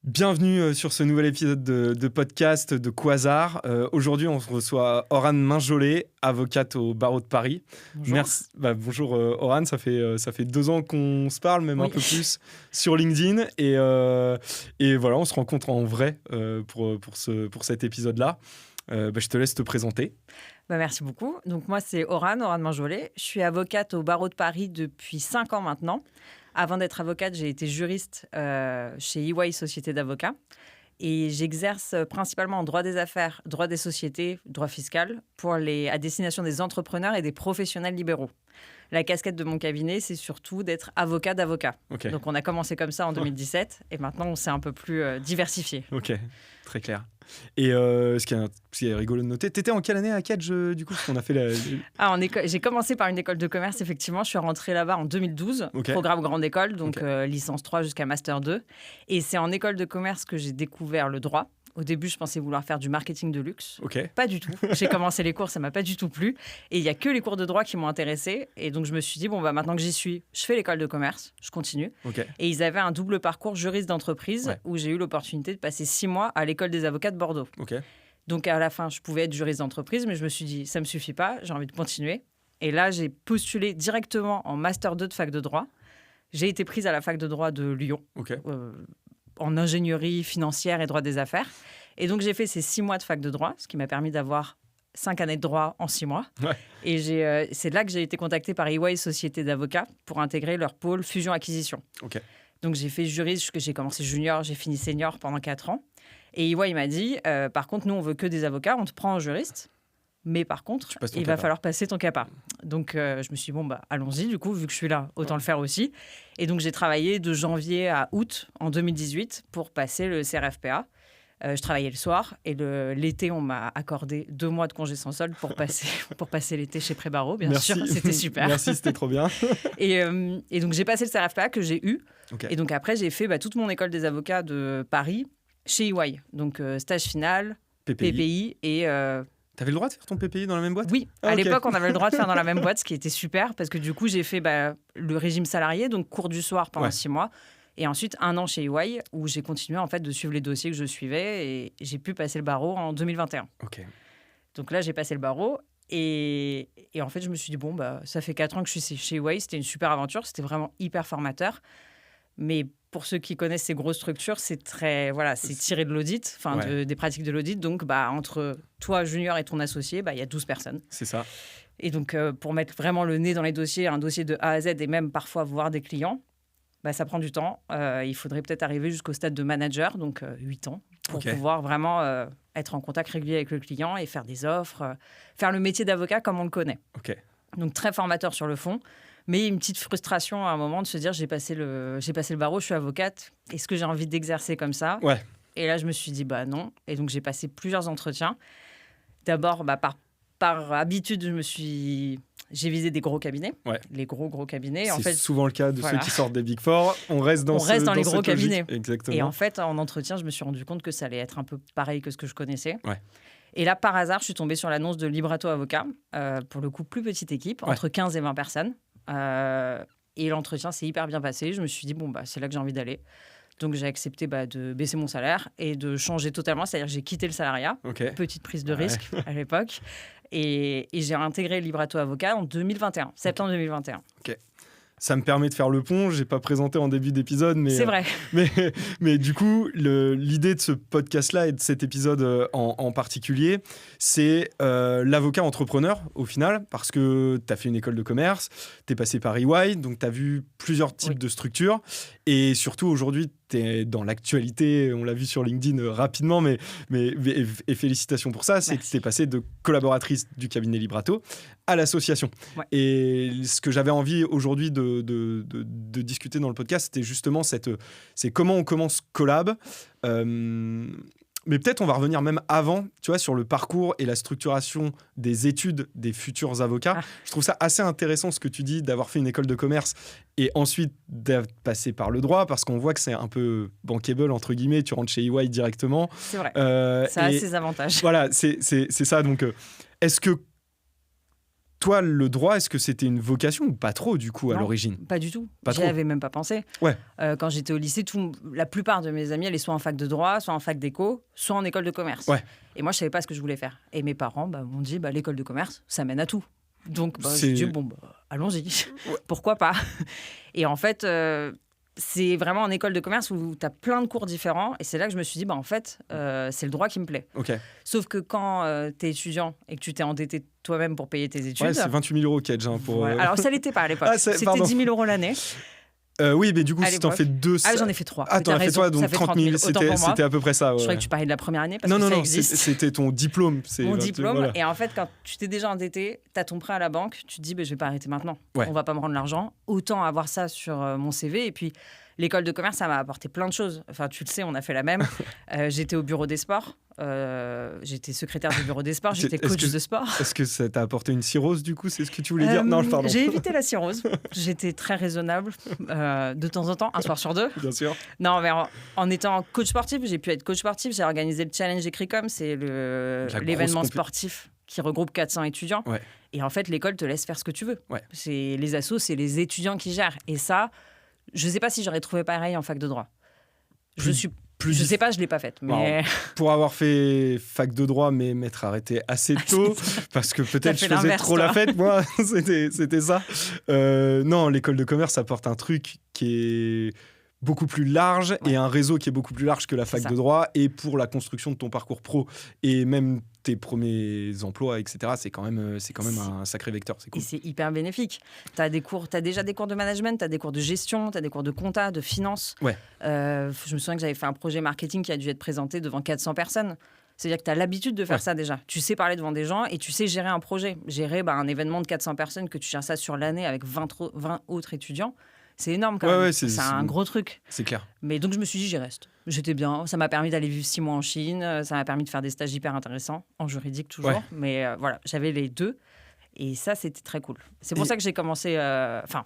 Bienvenue sur ce nouvel épisode de podcast de Quasar. Aujourd'hui, on reçoit Orane Minjolet, avocate au barreau de Paris. Bonjour. Merci. Bonjour Orane, ça fait 2 ans qu'on se parle, même un peu plus sur LinkedIn. Et voilà, on se rencontre en vrai pour cet épisode-là. Je te laisse te présenter. Merci beaucoup. Donc moi, c'est Orane Minjolet. Je suis avocate au barreau de Paris depuis 5 ans maintenant. Avant d'être avocate, j'ai été juriste chez EY Société d'avocats. Et j'exerce principalement en droit des affaires, droit des sociétés, droit fiscal, à destination des entrepreneurs et des professionnels libéraux. La casquette de mon cabinet, c'est surtout d'être avocat d'avocat. Okay. Donc on a commencé comme ça en 2017 et maintenant on s'est un peu plus diversifié. Ok, très clair. Et ce qui est rigolo de noter, t'étais en quelle année à Kedge du coup, parce qu'on a fait J'ai commencé par une école de commerce, effectivement. Je suis rentrée là-bas en 2012, programme grande école, donc licence 3 jusqu'à master 2. Et c'est en école de commerce que j'ai découvert le droit. Au début, je pensais vouloir faire du marketing de luxe. Pas du tout. J'ai commencé les cours, ça m'a pas du tout plu. Et il y a que les cours de droit qui m'ont intéressée. Et donc, je me suis dit, maintenant que j'y suis, je fais l'école de commerce, je continue. Et ils avaient un double parcours juriste d'entreprise où j'ai eu l'opportunité de passer 6 mois à l'école des avocats de Bordeaux. Donc, à la fin, je pouvais être juriste d'entreprise, mais je me suis dit, ça me suffit pas, j'ai envie de continuer. Et là, j'ai postulé directement en master 2 de fac de droit. J'ai été prise à la fac de droit de Lyon. En ingénierie financière et droit des affaires. Et donc, j'ai fait ces 6 mois de fac de droit, ce qui m'a permis d'avoir 5 années de droit en 6 mois. Et c'est là que j'ai été contactée par EY Société d'avocats pour intégrer leur pôle fusion-acquisition. Donc, j'ai fait juriste, j'ai commencé junior, j'ai fini senior pendant 4 ans. Et EY m'a dit, par contre, nous, on veut que des avocats, on te prend en juriste. Mais par contre, il va falloir passer ton CAPA. Donc, je me suis dit, allons-y, du coup, vu que je suis là, autant le faire aussi. Et donc, j'ai travaillé de janvier à août en 2018 pour passer le CRFPA. Je travaillais le soir et l'été, on m'a accordé 2 mois de congé sans solde pour passer l'été chez Prébarreau, bien sûr. C'était super. Merci, c'était trop bien. et donc, j'ai passé le CRFPA que j'ai eu. Et donc, après, j'ai fait toute mon école des avocats de Paris chez EY. Donc, stage final, PPI et... T'avais le droit de faire ton PPI dans la même boîte ? Oui, à l'époque, on avait le droit de faire dans la même boîte, ce qui était super, parce que du coup, j'ai fait le régime salarié, donc cours du soir pendant 6 mois, et ensuite 1 an chez EY, où j'ai continué en fait de suivre les dossiers que je suivais, et j'ai pu passer le barreau en 2021. Donc là, j'ai passé le barreau, et en fait, je me suis dit, ça fait 4 ans que je suis chez EY, c'était une super aventure, c'était vraiment hyper formateur, mais pour ceux qui connaissent ces grosses structures, c'est c'est tiré de l'audit, des pratiques de l'audit. Donc, entre toi, junior, et ton associé, il y a 12 personnes. C'est ça. Et donc, pour mettre vraiment le nez dans les dossiers, un dossier de A à Z et même parfois voir des clients, ça prend du temps. Il faudrait peut-être arriver jusqu'au stade de manager, donc 8 ans, pour pouvoir vraiment être en contact régulier avec le client et faire des offres, faire le métier d'avocat comme on le connaît. Donc, très formateur sur le fond. Mais une petite frustration à un moment de se dire j'ai passé le barreau, je suis avocate, est-ce que j'ai envie d'exercer comme ça ? Et là, je me suis dit non. Et donc, j'ai passé plusieurs entretiens. D'abord, par habitude, j'ai visé des gros cabinets, les gros cabinets. C'est en fait, souvent le cas de ceux qui sortent des Big Four. On reste dans les gros cabinets. Exactement. Et en fait, en entretien, je me suis rendu compte que ça allait être un peu pareil que ce que je connaissais. Et là, par hasard, je suis tombée sur l'annonce de Librato Avocat, pour le coup, plus petite équipe, entre 15 et 20 personnes. Et l'entretien s'est hyper bien passé. Je me suis dit, c'est là que j'ai envie d'aller. Donc, j'ai accepté de baisser mon salaire et de changer totalement. C'est-à-dire que j'ai quitté le salariat. Petite prise de risque à l'époque. Et j'ai intégré Librato Avocat en 2021, septembre 2021. Ça me permet de faire le pont. Je n'ai pas présenté en début d'épisode. C'est vrai. Mais du coup, l'idée de ce podcast-là et de cet épisode en particulier, c'est l'avocat entrepreneur au final, parce que tu as fait une école de commerce, tu es passé par EY, donc tu as vu plusieurs types de structures. Et surtout, aujourd'hui, tu es dans l'actualité. On l'a vu sur LinkedIn rapidement, et félicitations pour ça. C'est que tu es passé de collaboratrice du cabinet Librato à l'association. Et ce que j'avais envie aujourd'hui de discuter dans le podcast, c'était justement c'est comment on commence Collab. Mais peut-être on va revenir même avant, tu vois, sur le parcours et la structuration des études des futurs avocats. Je trouve ça assez intéressant ce que tu dis d'avoir fait une école de commerce et ensuite d'être passé par le droit, parce qu'on voit que c'est un peu bankable, entre guillemets, tu rentres chez EY directement. C'est vrai, ça a ses avantages. Voilà, c'est ça. Donc, est-ce que Toi, le droit, est-ce que c'était une vocation ou pas trop, du coup, à l'origine ? Pas du tout. Pas J'y trop. avais même pas pensé. Ouais. Quand j'étais au lycée, la plupart de mes amis allaient soit en fac de droit, soit en fac d'éco, soit en école de commerce. Ouais. Et moi, je savais pas ce que je voulais faire. Et mes parents m'ont dit, l'école de commerce, ça mène à tout. Donc, j'ai dit, allons-y. Ouais. Pourquoi pas ? Et en fait... c'est vraiment en école de commerce où tu as plein de cours différents. Et c'est là que je me suis dit, en fait, c'est le droit qui me plaît. Okay. Sauf que quand tu es étudiant et que tu t'es endetté toi-même pour payer tes études... Ouais, c'est 28 000 € Kedge. Pour... Voilà. Alors, ça l'était pas à l'époque. C'était 10 000 € l'année. Oui, mais du coup, si t'en fais 2... Ah, j'en ai fait 3. Ah, t'en as fait 3, donc 30 000. C'était à peu près ça. Ouais. Je croyais que tu parlais de la première année parce non, que non, ça existe. C'était ton diplôme. Mon diplôme. Voilà. Et en fait, quand tu t'es déjà endetté, t'as ton prêt à la banque, tu te dis, je vais pas arrêter maintenant. Ouais. On va pas me rendre l'argent. Autant avoir ça sur mon CV. Et puis, l'école de commerce, ça m'a apporté plein de choses. Enfin, tu le sais, on a fait la même. J'étais au bureau des sports. J'étais secrétaire du bureau des sports. J'étais coach de sport. Est-ce que ça t'a apporté une cirrhose, du coup ? C'est ce que tu voulais dire ? Non, pardon. J'ai évité la cirrhose. J'étais très raisonnable de temps en temps, un soir sur deux. Bien sûr. Non, mais en étant coach sportif, j'ai pu être coach sportif. J'ai organisé le Challenge Écricom. C'est l'événement sportif qui regroupe 400 étudiants. Ouais. Et en fait, l'école te laisse faire ce que tu veux. Ouais. Les assos, c'est les étudiants qui gèrent. Et ça... Je ne sais pas si j'aurais trouvé pareil en fac de droit. Je ne sais pas, je ne l'ai pas faite. Mais... Pour avoir fait fac de droit, mais m'être arrêté assez tôt, parce que peut-être je faisais trop la fête, moi, c'était ça. Non, l'école de commerce apporte un truc qui est beaucoup plus large et un réseau qui est beaucoup plus large que la fac de droit. Et pour la construction de ton parcours pro et même tes premiers emplois, etc., c'est quand même un sacré vecteur. C'est cool. Et c'est hyper bénéfique. Tu as déjà des cours de management, tu as des cours de gestion, tu as des cours de compta, de finance. Ouais. Je me souviens que j'avais fait un projet marketing qui a dû être présenté devant 400 personnes. C'est-à-dire que tu as l'habitude de faire ça déjà. Tu sais parler devant des gens et tu sais gérer un projet. Gérer un événement de 400 personnes, que tu gères ça sur l'année avec 20 autres étudiants. C'est énorme quand même. C'est un gros truc. C'est clair. Mais donc je me suis dit, j'y reste. J'étais bien. Ça m'a permis d'aller vivre 6 mois en Chine. Ça m'a permis de faire des stages hyper intéressants, en juridique toujours. Ouais. Mais voilà, j'avais les deux. Et ça, c'était très cool. C'est pour ça que j'ai commencé...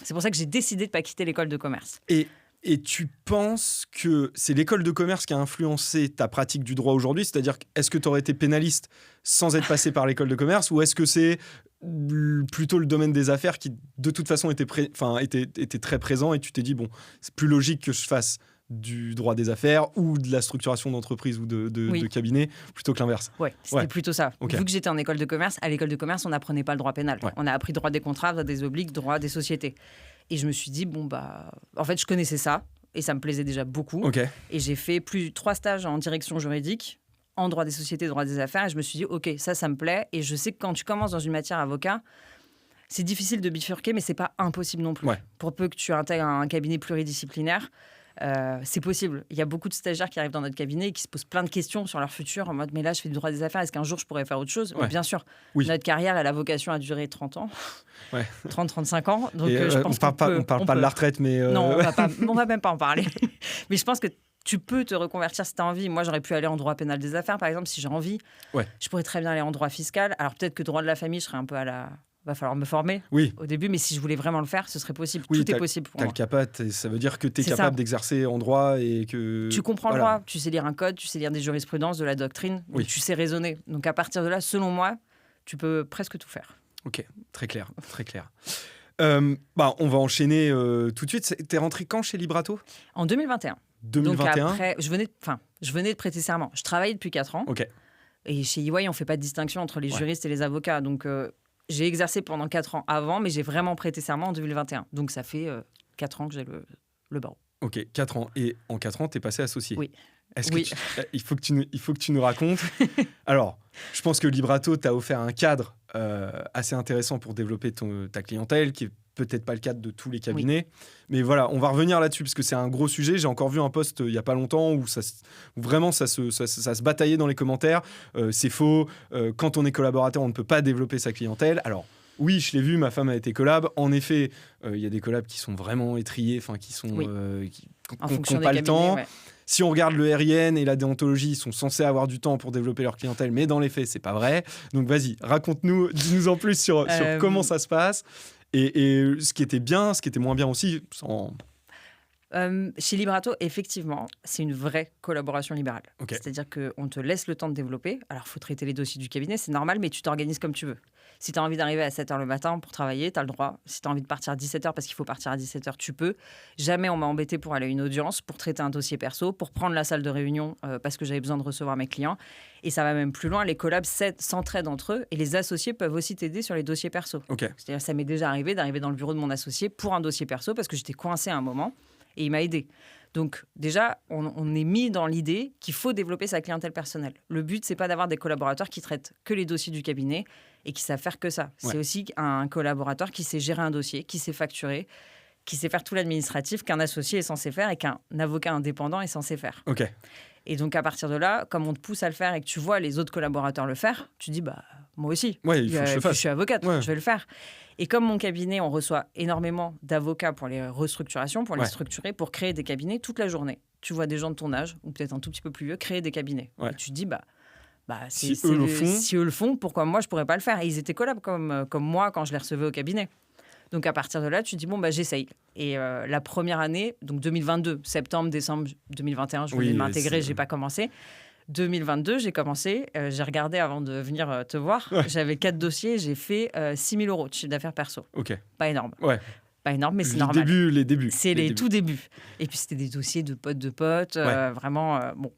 c'est pour ça que j'ai décidé de ne pas quitter l'école de commerce. Et tu penses que c'est l'école de commerce qui a influencé ta pratique du droit aujourd'hui ? C'est-à-dire, est-ce que tu aurais été pénaliste sans être passé par l'école de commerce ? Ou est-ce que c'est plutôt le domaine des affaires qui, de toute façon, était très présent et tu t'es dit, c'est plus logique que je fasse du droit des affaires ou de la structuration d'entreprise ou de cabinet plutôt que l'inverse. Oui, c'était plutôt ça. Okay. Vu que j'étais en école de commerce, à l'école de commerce, on n'apprenait pas le droit pénal. Ouais. On a appris droit des contrats, droit des obliques, droit des sociétés. Et je me suis dit, en fait, je connaissais ça et ça me plaisait déjà beaucoup. Okay. Et j'ai fait 3 stages en direction juridique, en droit des sociétés, droit des affaires. Et je me suis dit, OK, ça me plaît. Et je sais que quand tu commences dans une matière avocat, c'est difficile de bifurquer, mais c'est pas impossible non plus. Ouais. Pour peu que tu intègres un cabinet pluridisciplinaire, c'est possible. Il y a beaucoup de stagiaires qui arrivent dans notre cabinet et qui se posent plein de questions sur leur futur en mode mais là je fais du droit des affaires, est-ce qu'un jour je pourrais faire autre chose ? Bien sûr, notre carrière elle a vocation à durer 30 ans, 30-35 ans. Donc, je pense on parle pas de la retraite, mais... Non, on va même pas en parler. Mais je pense que tu peux te reconvertir si tu as envie. Moi, j'aurais pu aller en droit pénal des affaires, par exemple, si j'ai envie. Ouais. Je pourrais très bien aller en droit fiscal. Alors peut-être que droit de la famille, je serais un peu à la... Va falloir me former au début, mais si je voulais vraiment le faire, ce serait possible. Tout est possible pour moi. T'as le capat, ça veut dire que tu es capable d'exercer en droit et que... Tu comprends le droit, tu sais lire un code, tu sais lire des jurisprudences, de la doctrine, donc tu sais raisonner. Donc à partir de là, selon moi, tu peux presque tout faire. Ok, très clair, très clair. On va enchaîner tout de suite. T'es rentré quand chez Librato ? En 2021. 2021. Donc après, je venais de prêter serment. Je travaillais depuis 4 ans. Ok. Et chez EY, on ne fait pas de distinction entre les juristes et les avocats. Donc... j'ai exercé pendant 4 ans avant, mais j'ai vraiment prêté serment en 2021. Donc, ça fait 4 ans que j'ai le barreau. Ok, 4 ans. Et en 4 ans, tu es passé associé. Oui. Il faut que tu nous racontes. Alors, je pense que Librato t'a offert un cadre assez intéressant pour développer ta clientèle, qui est peut-être pas le cadre de tous les cabinets. Mais voilà, on va revenir là-dessus, parce que c'est un gros sujet. J'ai encore vu un post il n'y a pas longtemps où vraiment ça se bataillait dans les commentaires. C'est faux. Quand on est collaborateur, on ne peut pas développer sa clientèle. Alors, oui, je l'ai vu, ma femme a été collab. En effet, il y a des collabs qui sont vraiment étriés, qui sont qui n'ont pas le temps. Ouais. Si on regarde le RIN et la déontologie, ils sont censés avoir du temps pour développer leur clientèle, mais dans les faits, c'est pas vrai. Donc vas-y, raconte-nous, dis-nous en plus sur comment ça se passe et ce qui était bien, ce qui était moins bien aussi. Chez Librato, effectivement, c'est une vraie collaboration libérale. Okay. C'est-à-dire qu'on te laisse le temps de développer. Alors, il faut traiter les dossiers du cabinet, c'est normal, mais tu t'organises comme tu veux. Si tu as envie d'arriver à 7h le matin pour travailler, tu as le droit. Si tu as envie de partir à 17h parce qu'il faut partir à 17h, tu peux. Jamais on m'a embêté pour aller à une audience, pour traiter un dossier perso, pour prendre la salle de réunion parce que j'avais besoin de recevoir mes clients. Et ça va même plus loin, les collabs s'entraident entre eux et les associés peuvent aussi t'aider sur les dossiers perso. Okay. C'est-à-dire, ça m'est déjà arrivé d'arriver dans le bureau de mon associé pour un dossier perso parce que j'étais coincée à un moment. Et il m'a aidé. Donc déjà, on est mis dans l'idée qu'il faut développer sa clientèle personnelle. Le but, c'est pas d'avoir des collaborateurs qui traitent que les dossiers du cabinet et qui savent faire que ça. Ouais. C'est aussi un collaborateur qui sait gérer un dossier, qui sait facturer, qui sait faire tout l'administratif qu'un associé est censé faire et qu'un avocat indépendant est censé faire. Okay. Et donc, à partir de là, comme on te pousse à le faire et que tu vois les autres collaborateurs le faire, tu dis, moi aussi, il faut que je le fasse. Je suis avocate, je vais le faire. Et comme mon cabinet, on reçoit énormément d'avocats pour les restructurations, pour les structurer, pour créer des cabinets toute la journée. Tu vois des gens de ton âge, ou peut-être un tout petit peu plus vieux, créer des cabinets. Et tu te dis, si eux le font, pourquoi moi, je ne pourrais pas le faire ? Et ils étaient collabs comme moi quand je les recevais au cabinet. Donc, à partir de là, tu te dis, j'essaye. Et la première année, donc 2022, septembre, décembre 2021, je voulais m'intégrer, je n'ai pas commencé. 2022, j'ai commencé, j'ai regardé avant de venir te voir. Ouais. J'avais 4 dossiers, j'ai fait 6 000 euros de chiffre d'affaires perso. Okay. Pas énorme. Ouais. Pas énorme, mais c'est normal. Les débuts. C'est les tout débuts. Et puis, c'était des dossiers de potes. Vraiment, bon.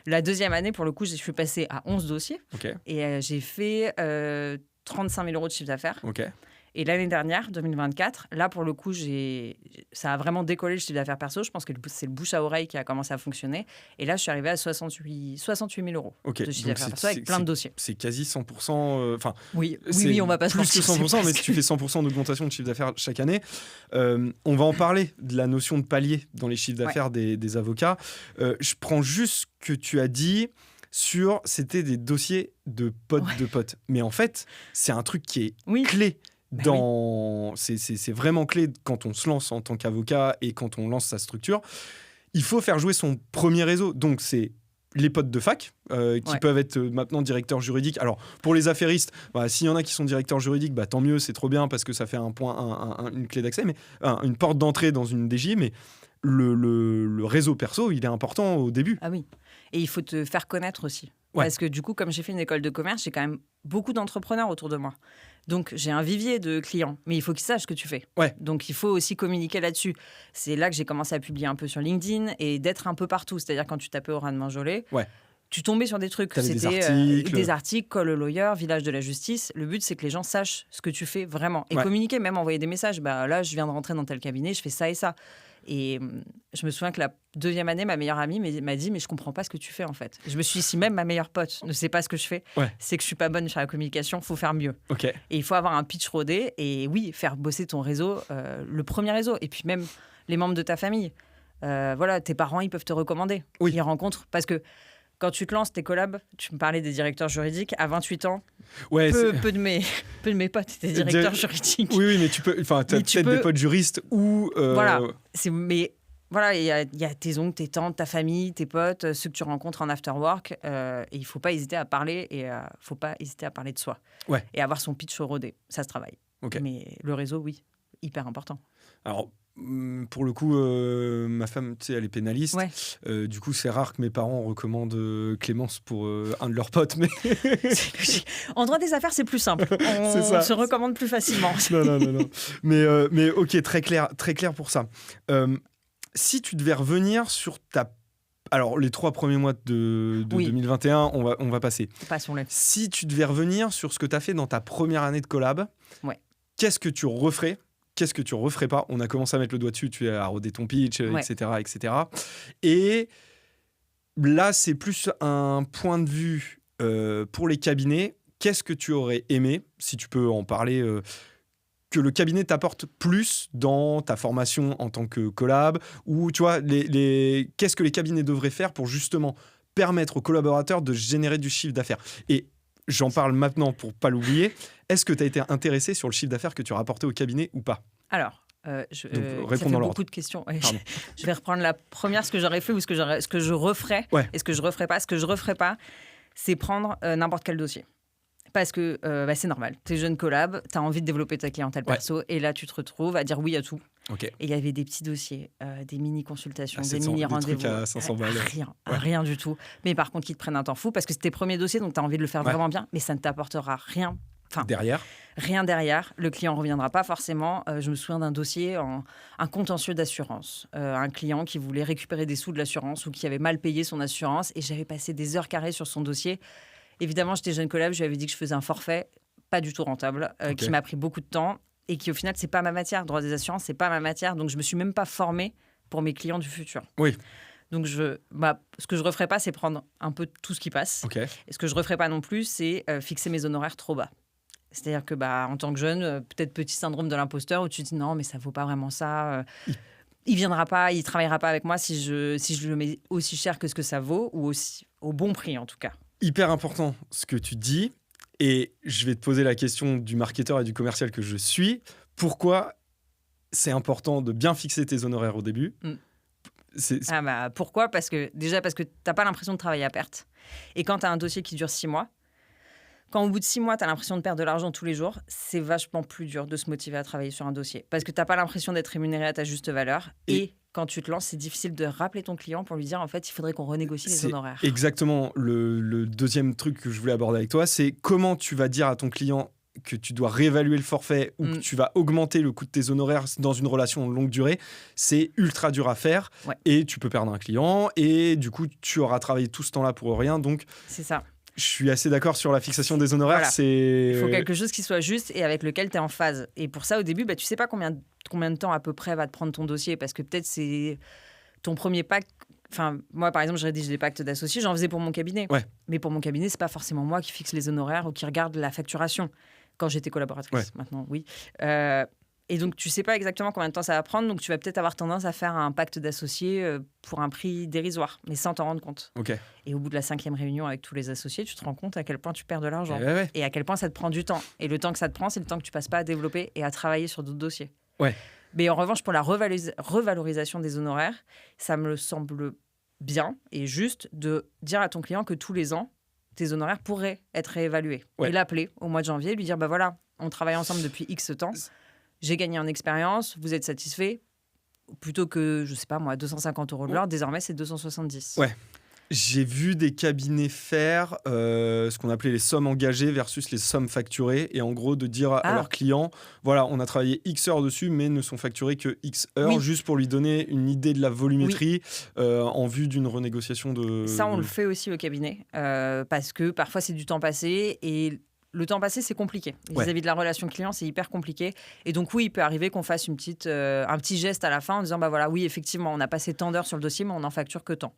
La deuxième année, pour le coup, je suis passée à 11 dossiers. Okay. Et j'ai fait 35 000 euros de chiffre d'affaires. Okay. Et l'année dernière, 2024, là, pour le coup, ça a vraiment décollé le chiffre d'affaires perso. Je pense que c'est le bouche à oreille qui a commencé à fonctionner. Et là, je suis arrivée à 68 000 euros de chiffre d'affaires perso avec plein de dossiers. C'est quasi 100%. Oui, on va pas se mentir. Plus que 100%, mais si tu fais 100% d'augmentation de chiffre d'affaires chaque année, on va en parler de la notion de palier dans les chiffres d'affaires des avocats. Je prends juste ce que tu as dit c'était des dossiers de potes de potes. Mais en fait, c'est un truc qui est clé. C'est vraiment clé quand on se lance en tant qu'avocat et quand on lance sa structure. Il faut faire jouer son premier réseau. Donc, c'est les potes de fac qui peuvent être maintenant directeurs juridiques. Alors, pour les affairistes, s'il y en a qui sont directeurs juridiques, tant mieux, c'est trop bien parce que ça fait une clé d'accès, mais une porte d'entrée dans une DJ. Mais le réseau perso, il est important au début. Ah oui. Et il faut te faire connaître aussi. Parce que du coup, comme j'ai fait une école de commerce, j'ai quand même beaucoup d'entrepreneurs autour de moi. Donc, j'ai un vivier de clients, mais il faut qu'ils sachent ce que tu fais. Donc, il faut aussi communiquer là-dessus. C'est là que j'ai commencé à publier un peu sur LinkedIn et d'être un peu partout. C'est-à-dire, quand tu tapais Aurane Manjolet, tu tombais sur des trucs. C'était des articles, Call a Lawyer, Village de la Justice. Le but, c'est que les gens sachent ce que tu fais vraiment. Et communiquer, même envoyer des messages. Là, je viens de rentrer dans tel cabinet, je fais ça et ça. Et je me souviens que la deuxième année, ma meilleure amie m'a dit « Mais je comprends pas ce que tu fais, en fait. » Je me suis dit « Si même ma meilleure pote ne sait pas ce que je fais, c'est que je suis pas bonne sur la communication, il faut faire mieux. Okay. » Et il faut avoir un pitch rodé et faire bosser ton réseau, le premier réseau. Et puis même les membres de ta famille. Tes parents, ils peuvent te recommander. Ils rencontrent. Parce que quand tu te lances tes collabs, tu me parlais des directeurs juridiques, à 28 ans, peu de mes potes étaient directeurs juridiques. Oui, mais tu as peut-être des potes juristes ou... Mais voilà, il y a tes oncles, tes tantes, ta famille, tes potes, ceux que tu rencontres en after-work. Et il ne faut pas hésiter à parler et faut pas hésiter à parler de soi. Et avoir son pitch rodé, ça se travaille. Okay. Mais le réseau, oui, hyper important. Alors... Pour le coup, ma femme, elle est pénaliste. Du coup, c'est rare que mes parents recommandent Clémence pour un de leurs potes. Mais en droit des affaires, c'est plus simple. On se recommande plus facilement. Non. Mais ok, très clair pour ça. Si tu devais revenir sur alors, les 3 premiers mois de 2021, on va passer. Passons-les. Si tu devais revenir sur ce que tu as fait dans ta première année de collab, qu'est-ce que tu referais ? Qu'est-ce que tu referais pas ? On a commencé à mettre le doigt dessus, tu as rodé ton pitch, etc. Et là, c'est plus un point de vue pour les cabinets. Qu'est-ce que tu aurais aimé, si tu peux en parler, que le cabinet t'apporte plus dans ta formation en tant que collab ? Ou tu vois, qu'est-ce que les cabinets devraient faire pour justement permettre aux collaborateurs de générer du chiffre d'affaires ? Et j'en parle maintenant pour pas l'oublier. Est-ce que tu as été intéressé sur le chiffre d'affaires que tu as rapporté au cabinet ou pas ? Alors, ça fait beaucoup de questions. Je vais reprendre la première, ce que j'aurais fait ou ce que je referais et ce que je referais pas. Ce que je referais pas, c'est prendre n'importe quel dossier. Parce que c'est normal. Tu es jeune collab, tu as envie de développer ta clientèle perso, et là, tu te retrouves à dire oui à tout. Okay. Et il y avait des petits dossiers, des mini-consultations, des mini-rendez-vous. Des trucs à 500 balles. Rien du tout. Mais par contre, qui te prennent un temps fou, parce que c'est tes premiers dossiers, donc tu as envie de le faire vraiment bien, mais ça ne t'apportera rien. Rien derrière. Le client ne reviendra pas forcément. Je me souviens d'un dossier, un contentieux d'assurance. Un client qui voulait récupérer des sous de l'assurance ou qui avait mal payé son assurance. Et j'avais passé des heures carrées sur son dossier. Évidemment, j'étais jeune collab, je lui avais dit que je faisais un forfait pas du tout rentable, qui m'a pris beaucoup de temps et qui, au final, c'est pas ma matière. Droit des assurances, c'est pas ma matière. Donc, je me suis même pas formée pour mes clients du futur. Oui. Donc, ce que je referai pas, c'est prendre un peu tout ce qui passe. Okay. Et ce que je referai pas non plus, c'est fixer mes honoraires trop bas. C'est-à-dire que, en tant que jeune, peut-être petit syndrome de l'imposteur où tu te dis non, mais ça vaut pas vraiment ça. Il viendra pas, il travaillera pas avec moi si je le mets aussi cher que ce que ça vaut ou aussi au bon prix en tout cas. Hyper important ce que tu dis. Et je vais te poser la question du marketeur et du commercial que je suis. Pourquoi c'est important de bien fixer tes honoraires au début ? Pourquoi ? Parce que tu n'as pas l'impression de travailler à perte. Et quand tu as un dossier qui dure 6 mois, quand au bout de 6 mois, tu as l'impression de perdre de l'argent tous les jours, c'est vachement plus dur de se motiver à travailler sur un dossier. Parce que tu n'as pas l'impression d'être rémunéré à ta juste valeur. Et quand tu te lances, c'est difficile de rappeler ton client pour lui dire, en fait, il faudrait qu'on renégocie les honoraires. Exactement. Le deuxième truc que je voulais aborder avec toi, c'est comment tu vas dire à ton client que tu dois réévaluer le forfait ou que tu vas augmenter le coût de tes honoraires dans une relation longue durée. C'est ultra dur à faire et tu peux perdre un client et du coup, tu auras travaillé tout ce temps-là pour rien. Donc, c'est ça. Je suis assez d'accord sur la fixation des honoraires. Voilà. Il faut quelque chose qui soit juste et avec lequel tu es en phase. Et pour ça, au début, tu sais pas combien de temps à peu près va te prendre ton dossier parce que peut-être c'est ton premier pacte. Enfin, moi, par exemple, je rédige des pactes d'associés, j'en faisais pour mon cabinet. Ouais. Mais pour mon cabinet, c'est pas forcément moi qui fixe les honoraires ou qui regarde la facturation. Quand j'étais collaboratrice, maintenant, oui. Et donc, tu sais pas exactement combien de temps ça va prendre. Donc, tu vas peut-être avoir tendance à faire un pacte d'associés pour un prix dérisoire, mais sans t'en rendre compte. Okay. Et au bout de la 5e réunion avec tous les associés, tu te rends compte à quel point tu perds de l'argent. Et à quel point ça te prend du temps. Et le temps que ça te prend, c'est le temps que tu passes pas à développer et à travailler sur d'autres dossiers. Ouais. Mais en revanche, pour la revalorisation des honoraires, ça me semble bien et juste de dire à ton client que tous les ans, tes honoraires pourraient être réévalués. Et l'appeler au mois de janvier, lui dire, voilà, on travaille ensemble depuis X temps. J'ai gagné en expérience, vous êtes satisfait ? Plutôt que, je sais pas moi, 250 € de l'heure, désormais c'est 270. Ouais. J'ai vu des cabinets faire ce qu'on appelait les sommes engagées versus les sommes facturées. Et en gros, de dire à leurs clients, voilà, on a travaillé X heures dessus, mais ne sont facturés que X heures, juste pour lui donner une idée de la volumétrie en vue d'une renégociation de... Ça, on le fait aussi au cabinet, parce que parfois c'est du temps passé et... Le temps passé, c'est compliqué. Vis-à-vis de la relation client, c'est hyper compliqué. Et donc, oui, il peut arriver qu'on fasse un petit geste à la fin en disant, voilà, oui, effectivement, on a passé tant d'heures sur le dossier, mais on n'en facture que tant.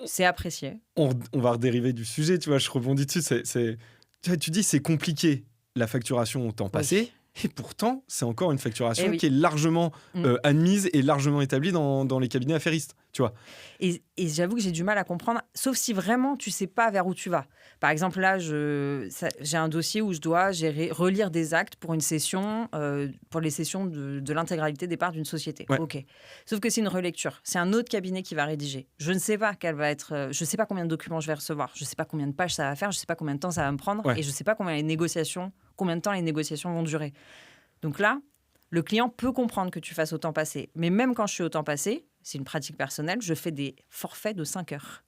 C'est apprécié. On va redériver du sujet, tu vois, je rebondis dessus. Tu dis, c'est compliqué, la facturation au temps passé. Et pourtant, c'est encore une facturation qui est largement admise et largement établie dans les cabinets affairistes, tu vois. Et j'avoue que j'ai du mal à comprendre, sauf si vraiment tu sais pas vers où tu vas. Par exemple, là, j'ai un dossier où je dois relire des actes pour une session, pour les sessions de l'intégralité des parts d'une société. Ok. Sauf que c'est une relecture. C'est un autre cabinet qui va rédiger. Je ne sais pas quelle va être. Je sais pas combien de documents je vais recevoir. Je sais pas combien de pages ça va faire. Je sais pas combien de temps ça va me prendre. Et je sais pas combien de temps les négociations vont durer. Donc là, le client peut comprendre que tu fasses au temps passé. Mais même quand je suis au temps passé, c'est une pratique personnelle, je fais des forfaits de 5 heures.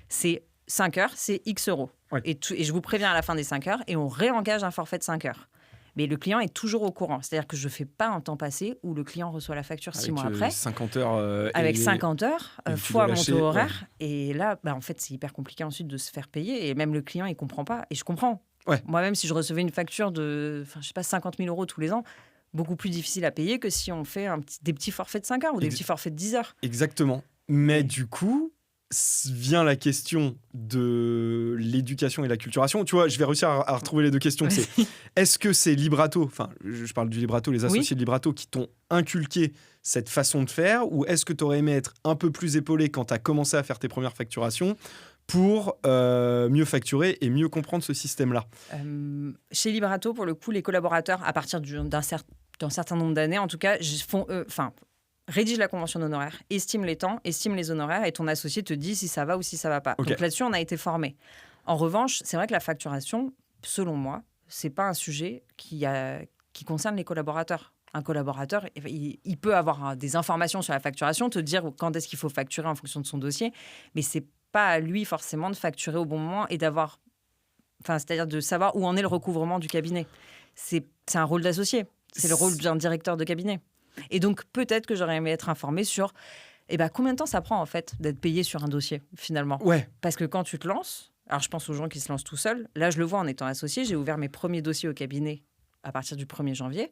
C'est 5 heures, c'est X euros. Et je vous préviens à la fin des 5 heures et on réengage un forfait de 5 heures. Mais le client est toujours au courant. C'est-à-dire que je ne fais pas un temps passé où le client reçoit la facture 6 mois après. 50 heures. Avec 50 heures, fois mon taux horaire. Et là, en fait, c'est hyper compliqué ensuite de se faire payer. Et même le client, il ne comprend pas. Et je comprends. Moi-même, si je recevais une facture de 50 000 € tous les ans, beaucoup plus difficile à payer que si on fait des petits forfaits de 5 heures ou des petits forfaits de 10 heures. Exactement. Mais du coup, vient la question de l'éducation et la culturation. Tu vois, je vais réussir à retrouver les deux questions. Est-ce que c'est Librato, enfin, je parle du Librato, les associés de Librato qui t'ont inculqué cette façon de faire, ou est-ce que tu aurais aimé être un peu plus épaulé quand tu as commencé à faire tes premières facturations pour mieux facturer et mieux comprendre ce système-là? Chez Librato, pour le coup, les collaborateurs, à partir d'un certain nombre d'années, en tout cas, rédige la convention d'honoraires, estime les temps, estime les honoraires, et ton associé te dit si ça va ou si ça va pas. Donc là-dessus, on a été formés. En revanche, c'est vrai que la facturation, selon moi, c'est pas un sujet qui concerne les collaborateurs. Un collaborateur, il peut avoir des informations sur la facturation, te dire quand est-ce qu'il faut facturer en fonction de son dossier, mais c'est pas à lui forcément de facturer au bon moment et c'est-à-dire de savoir où en est le recouvrement du cabinet. C'est un rôle d'associé, c'est le rôle d'un directeur de cabinet. Et donc peut-être que j'aurais aimé être informée sur combien de temps ça prend en fait d'être payé sur un dossier finalement. Ouais. Parce que quand tu te lances, alors je pense aux gens qui se lancent tout seuls, là je le vois en étant associé, j'ai ouvert mes premiers dossiers au cabinet à partir du 1er janvier.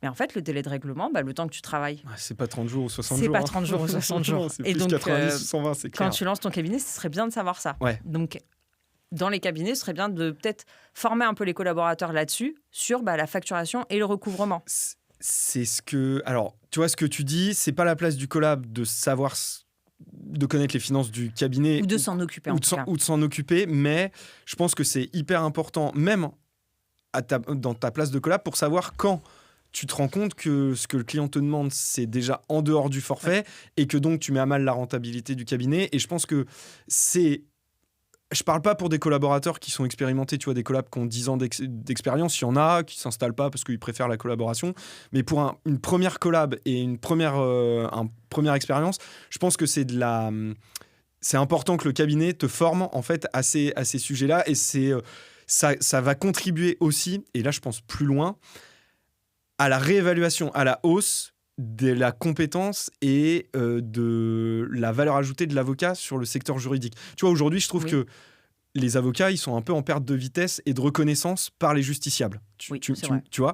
Mais en fait, le délai de règlement, le temps que tu travailles... c'est pas 30 jours ou 60 jours. C'est pas 30 jours ou 60 jours. C'est plus 90 ou 120, c'est clair. Quand tu lances ton cabinet, ce serait bien de savoir ça. Ouais. Donc, dans les cabinets, ce serait bien de peut-être former un peu les collaborateurs là-dessus, sur la facturation et le recouvrement. C'est ce que... Alors, tu vois, ce que tu dis, c'est pas la place du collab de savoir... de connaître les finances du cabinet. Ou de s'en occuper, en tout cas. Ou de s'en occuper, mais je pense que c'est hyper important, même dans ta place de collab, pour savoir quand tu te rends compte que ce que le client te demande, c'est déjà en dehors du forfait et que donc tu mets à mal la rentabilité du cabinet. Et je pense que c'est... Je parle pas pour des collaborateurs qui sont expérimentés, tu vois, des collabs qui ont 10 ans d'expérience. Il y en a qui s'installent pas parce qu'ils préfèrent la collaboration. Mais pour une première collab et une première expérience, je pense que c'est important que le cabinet te forme en fait à ces sujets-là. Et ça va contribuer aussi, et là je pense plus loin, à la réévaluation, à la hausse de la compétence et de la valeur ajoutée de l'avocat sur le secteur juridique. Tu vois, aujourd'hui, je trouve que les avocats, ils sont un peu en perte de vitesse et de reconnaissance par les justiciables. Tu vois,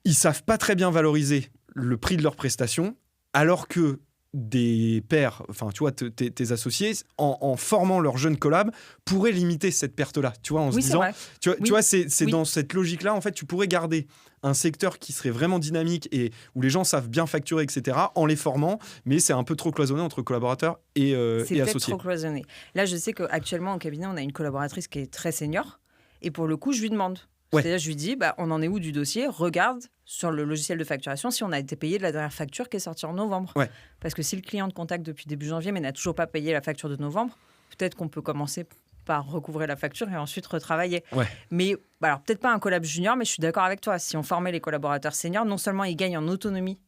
ils savent pas très bien valoriser le prix de leurs prestations, alors que des pairs, enfin, tu vois, tes associés, en formant leurs jeunes collabs, pourraient limiter cette perte-là. Tu vois, en se disant, tu vois, c'est dans cette logique-là, en fait, tu pourrais garder un secteur qui serait vraiment dynamique et où les gens savent bien facturer, etc., en les formant, mais c'est un peu trop cloisonné entre collaborateurs et associés. C'est peut-être trop cloisonné. Là, je sais qu'actuellement, au cabinet, on a une collaboratrice qui est très senior, et pour le coup, je lui demande. C'est-à-dire, je lui dis, on en est où du dossier ? Regarde sur le logiciel de facturation si on a été payé de la dernière facture qui est sortie en novembre. Parce que si le client te contacte depuis début janvier mais n'a toujours pas payé la facture de novembre, peut-être qu'on peut commencer par recouvrer la facture et ensuite retravailler. Mais alors, peut-être pas un collab junior, mais je suis d'accord avec toi. Si on formait les collaborateurs seniors, non seulement ils gagnent en autonomie,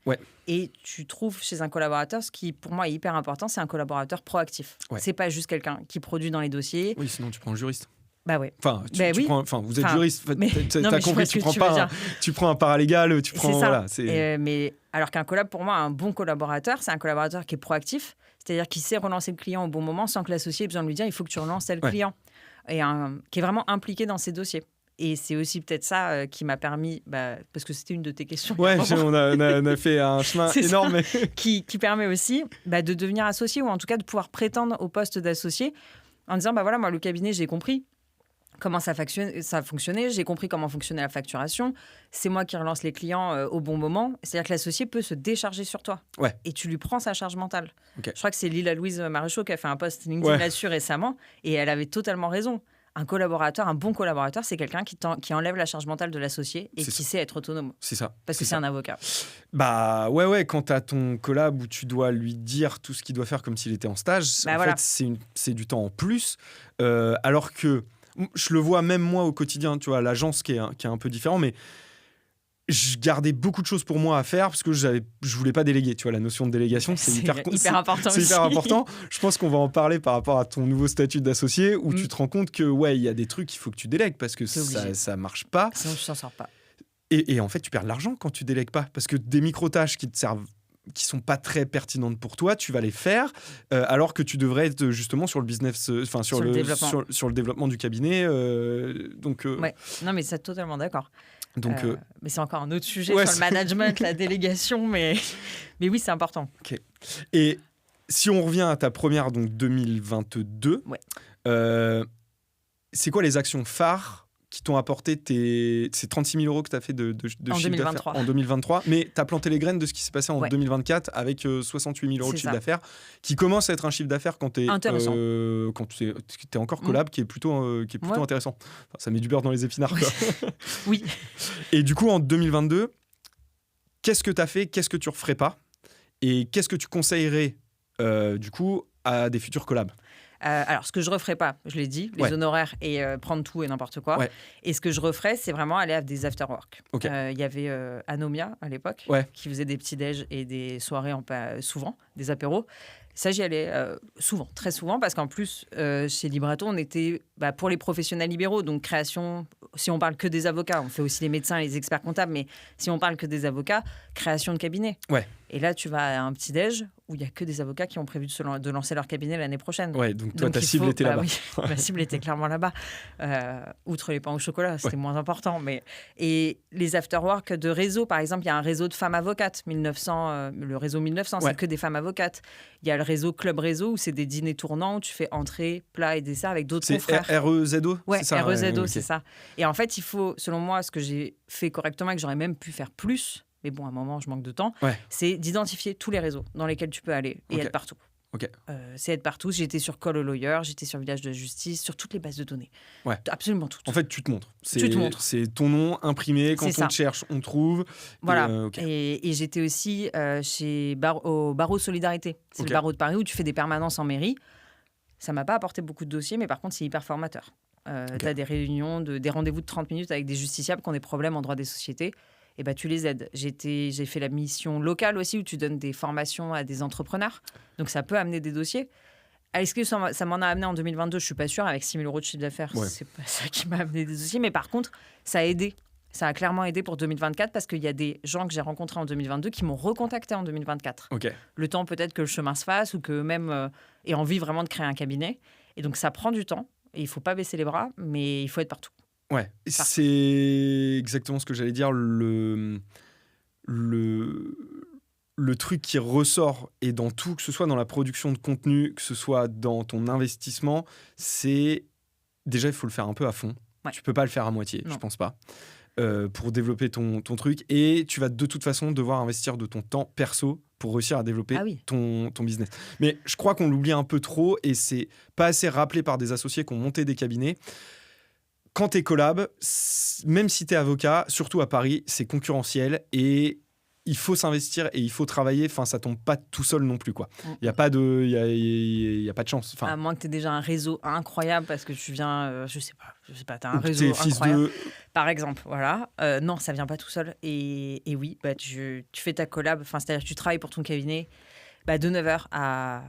et tu trouves chez un collaborateur, ce qui pour moi est hyper important, c'est un collaborateur proactif. C'est pas juste quelqu'un qui produit dans les dossiers. Oui, sinon tu prends un juriste. Enfin, vous êtes juriste, t'as compris, tu prends un paralégal, tu prends... Voilà, mais alors qu'un collab, pour moi, un bon collaborateur, c'est un collaborateur qui est proactif, c'est-à-dire qui sait relancer le client au bon moment sans que l'associé ait besoin de lui dire il faut que tu relances tel client, et qui est vraiment impliqué dans ses dossiers. Et c'est aussi peut-être ça qui m'a permis, parce que c'était une de tes questions. On a fait un chemin énorme. qui permet aussi de devenir associé, ou en tout cas de pouvoir prétendre au poste d'associé en disant, voilà, moi, le cabinet, j'ai compris comment ça fonctionnait, j'ai compris comment fonctionnait la facturation, c'est moi qui relance les clients au bon moment. C'est-à-dire que l'associé peut se décharger sur toi. Et tu lui prends sa charge mentale. Je crois que c'est Lila Louise Maréchaux qui a fait un post LinkedIn là-dessus récemment, et elle avait totalement raison. Un bon collaborateur, c'est quelqu'un qui enlève la charge mentale de l'associé et qui sait être autonome. C'est ça. Parce que c'est un avocat. Quand tu as ton collab où tu dois lui dire tout ce qu'il doit faire comme s'il était en stage, fait, c'est du temps en plus. Alors que je le vois même moi au quotidien, tu vois, l'agence qui est un peu différent, mais je gardais beaucoup de choses pour moi à faire parce que je voulais pas déléguer. Tu vois, la notion de délégation, c'est hyper important. C'est hyper important. Je pense qu'on va en parler par rapport à ton nouveau statut d'associé où tu te rends compte que il y a des trucs qu'il faut que tu délègues parce que ça marche pas. Sinon, tu s'en sors pas. Et en fait, tu perds de l'argent quand tu délègues pas parce que des micro-tâches qui te servent, qui sont pas très pertinentes pour toi, tu vas les faire alors que tu devrais être justement sur le business, sur le développement du cabinet. Non, mais c'est totalement d'accord. Donc, mais c'est encore un autre sujet sur le management, la délégation, mais oui, c'est important. Okay. Et si on revient à ta première, donc 2022, c'est quoi les actions phares qui t'ont apporté ces 36 000 € que tu as fait de chiffre d'affaires en 2023, mais tu as planté les graines de ce qui s'est passé en 2024 avec 68 000 € de chiffre d'affaires, qui commence à être un chiffre d'affaires quand tu es encore collab, qui est plutôt intéressant. Enfin, ça met du beurre dans les épinards. Oui. Et du coup, en 2022, qu'est-ce que tu as fait, qu'est-ce que tu ne referais pas, et qu'est-ce que tu conseillerais du coup à des futurs collabs ? Alors, ce que je referais pas, je l'ai dit, les honoraires et prendre tout et n'importe quoi. Ouais. Et ce que je referais, c'est vraiment aller à des after-work. Ok. Il y avait Anomia à l'époque, qui faisait des petits déj et des soirées souvent, des apéros. Ça, j'y allais souvent, très souvent, parce qu'en plus, chez Librato, on était pour les professionnels libéraux, donc création, si on parle que des avocats, on fait aussi les médecins et les experts comptables, mais si on parle que des avocats, création de cabinet. Ouais. Et là, tu vas à un petit déj où il n'y a que des avocats qui ont prévu de lancer leur cabinet l'année prochaine. Ouais, donc toi, ta cible était là-bas. Oui, ma cible était clairement là-bas. Outre les pains au chocolat, c'était moins important. Et les after-work de réseau, par exemple, il y a un réseau de femmes avocates, 1900, le réseau 1900, c'est que des femmes avocates. Il y a le réseau Club Réseau où c'est des dîners tournants où tu fais entrée, plat et dessert avec d'autres confrères. C'est REZO? Ouais, REZO, c'est ça. Et en fait, il faut, selon moi, ce que j'ai fait correctement et que j'aurais même pu faire plus, mais bon, à un moment, je manque de temps, c'est d'identifier tous les réseaux dans lesquels tu peux aller et être partout. C'est être partout. J'étais sur Call a Lawyer, j'étais sur Village de la Justice, sur toutes les bases de données. Absolument toutes. En fait, tu te montres. C'est ton nom imprimé. Quand on te cherche, on trouve. Voilà. Et j'étais aussi au Barreau Solidarité. C'est le barreau de Paris où tu fais des permanences en mairie. Ça m'a pas apporté beaucoup de dossiers, mais par contre, c'est hyper formateur. Tu as des réunions, des rendez-vous de 30 minutes avec des justiciables qui ont des problèmes en droit des sociétés. Et tu les aides. J'ai fait la mission locale aussi où tu donnes des formations à des entrepreneurs. Donc, ça peut amener des dossiers. Est-ce que ça m'en a amené en 2022 ? Je ne suis pas sûre. Avec 6 000 € de chiffre d'affaires, c'est pas ça qui m'a amené des dossiers. Mais par contre, ça a aidé. Ça a clairement aidé pour 2024 parce qu'il y a des gens que j'ai rencontrés en 2022 qui m'ont recontacté en 2024. Le temps peut-être que le chemin se fasse ou qu'eux-mêmes aient envie vraiment de créer un cabinet. Et donc, ça prend du temps. Et il ne faut pas baisser les bras, mais il faut être partout. Ouais, c'est exactement ce que j'allais dire. Le truc qui ressort, et dans tout, que ce soit dans la production de contenu, que ce soit dans ton investissement, c'est déjà, il faut le faire un peu à fond. Tu peux pas le faire à moitié, je pense pas, pour développer ton truc. Et tu vas de toute façon devoir investir de ton temps perso pour réussir à développer ton business. Mais je crois qu'on l'oublie un peu trop, et c'est pas assez rappelé par des associés qui ont monté des cabinets. Quand tu es collab, même si tu es avocat, surtout à Paris, c'est concurrentiel et il faut s'investir et il faut travailler. Enfin, ça tombe pas tout seul non plus, quoi. Il n'y a pas de, y a pas de chance. Enfin, à moins que tu aies déjà un réseau incroyable parce que tu viens, je sais pas, tu as un réseau incroyable. Par exemple, voilà. Non, ça vient pas tout seul. Et oui, tu fais ta collab, c'est-à-dire que tu travailles pour ton cabinet de 9h à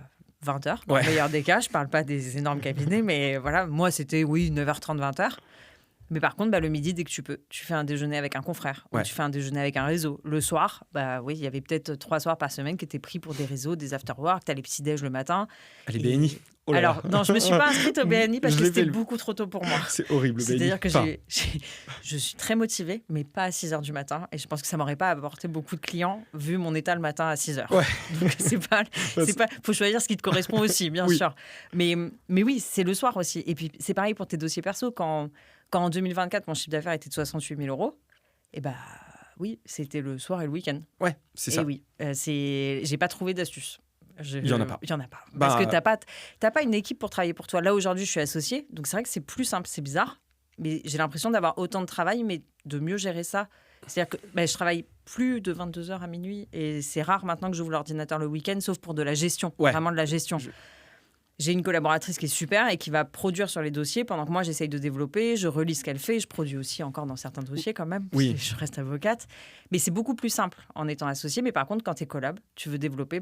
20h, dans le meilleur des cas. Je parle pas des énormes cabinets, mais voilà, moi c'était 9h30, 20h. Mais par contre, le midi, dès que tu peux, tu fais un déjeuner avec un confrère, ou tu fais un déjeuner avec un réseau. Le soir, il y avait peut-être 3 soirs par semaine qui étaient pris pour des réseaux, des after-work, tu as les petits déj le matin. Les BNI. Oh alors, non, je ne me suis pas inscrite au BNI parce que c'était beaucoup trop tôt pour moi. C'est horrible, le BNI. C'est-à-dire que je suis très motivée, mais pas à 6h du matin. Et je pense que ça ne m'aurait pas apporté beaucoup de clients, vu mon état le matin à 6h. Donc, faut choisir ce qui te correspond aussi, bien sûr. Mais oui, c'est le soir aussi. Et puis, c'est pareil pour tes dossiers perso. Quand en 2024, mon chiffre d'affaires était de 68 000 €, oui, c'était le soir et le week-end. Ouais, c'est ça. Et oui, j'ai pas trouvé d'astuce. Il y en a pas. Parce que t'as pas une équipe pour travailler pour toi. Là, aujourd'hui, je suis associée, donc c'est vrai que c'est plus simple, c'est bizarre, mais j'ai l'impression d'avoir autant de travail, mais de mieux gérer ça. C'est-à-dire que je travaille plus de 22h à minuit, et c'est rare maintenant que j'ouvre l'ordinateur le week-end, sauf pour de la gestion, vraiment de la gestion. J'ai une collaboratrice qui est super et qui va produire sur les dossiers pendant que moi, j'essaye de développer, je relis ce qu'elle fait, je produis aussi encore dans certains dossiers quand même, parce que je reste avocate. Mais c'est beaucoup plus simple en étant associée. Mais par contre, quand tu es collab, tu veux développer,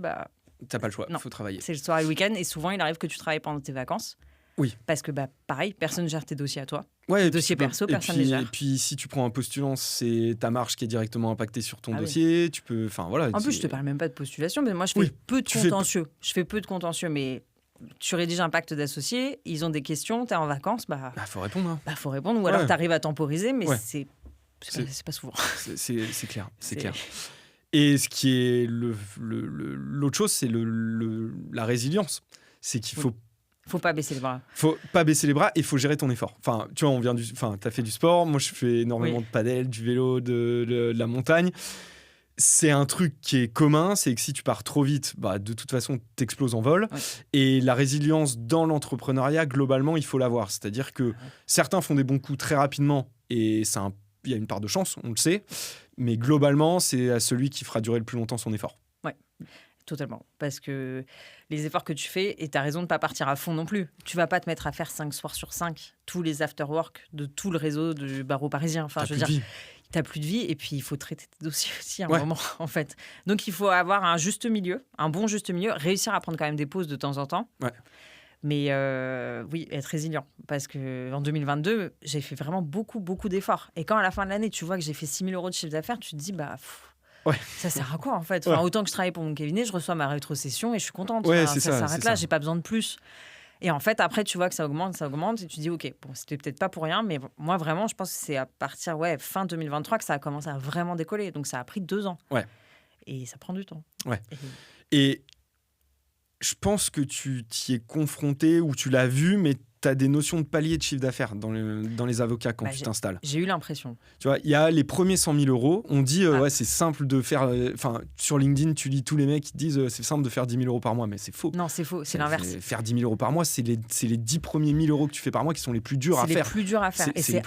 t'as pas le choix, il faut travailler. C'est le soir et le week-end, et souvent, il arrive que tu travailles pendant tes vacances. Oui. Parce que, pareil, personne ne gère tes dossiers à toi. Tes dossiers perso, personne ne les gère. Et puis, si tu prends un postulant, c'est ta marge qui est directement impactée sur ton dossier. Tu peux, voilà. En plus, je te parle même pas de postulation, mais moi, je fais peu de contentieux. Je fais peu de contentieux, mais tu rédiges un pacte d'associés, ils ont des questions, tu es en vacances, faut répondre. Faut répondre, ou alors tu arrives à temporiser, mais c'est pas souvent. C'est clair, c'est clair. Et ce qui est l'autre chose, c'est la résilience. C'est qu'il faut pas baisser les bras. Faut pas baisser les bras et il faut gérer ton effort. Enfin, tu vois, t'as fait du sport, moi je fais énormément de padel, du vélo, de la montagne. C'est un truc qui est commun, c'est que si tu pars trop vite, de toute façon, t'exploses en vol. Et la résilience dans l'entrepreneuriat, globalement, il faut l'avoir. C'est-à-dire que certains font des bons coups très rapidement et il y a une part de chance, on le sait. Mais globalement, c'est à celui qui fera durer le plus longtemps son effort. Totalement. Parce que les efforts que tu fais, et tu as raison de ne pas partir à fond non plus. Tu vas pas te mettre à faire 5 soirs sur 5, tous les after-work de tout le réseau du barreau parisien. Enfin, je veux dire, tu n'as plus de vie et puis il faut traiter tes dossiers aussi à un moment, en fait. Donc, il faut avoir un juste milieu, un bon juste milieu, réussir à prendre quand même des pauses de temps en temps. Ouais. Mais oui, être résilient. Parce qu'en 2022, j'ai fait vraiment beaucoup, beaucoup d'efforts. Et quand à la fin de l'année, tu vois que j'ai fait 6 000 € de chiffre d'affaires, tu te dis, ça sert à quoi en fait? Autant que je travaille pour mon cabinet, je reçois ma rétrocession et je suis contente. Ça s'arrête là, j'ai pas besoin de plus. Et en fait, après, tu vois que ça augmente et tu dis, OK, bon, c'était peut-être pas pour rien, mais moi, vraiment, je pense que c'est à partir fin 2023 que ça a commencé à vraiment décoller. Donc, ça a pris 2 ans. Ouais. Et ça prend du temps. Ouais. Et je pense que tu t'y es confronté ou tu l'as vu, mais tu as des notions de palier de chiffre d'affaires dans les avocats quand tu t'installes. J'ai eu l'impression. Tu vois, il y a les premiers 100 000 €. On dit, c'est simple de faire... sur LinkedIn, tu lis tous les mecs qui te disent c'est simple de faire 10 000 € par mois, mais c'est faux. Non, c'est faux, c'est l'inverse. Faire 10 000 € par mois, c'est les 10 premiers 1 000 € que tu fais par mois qui sont les plus durs à faire. C'est les plus durs à faire. Et c'est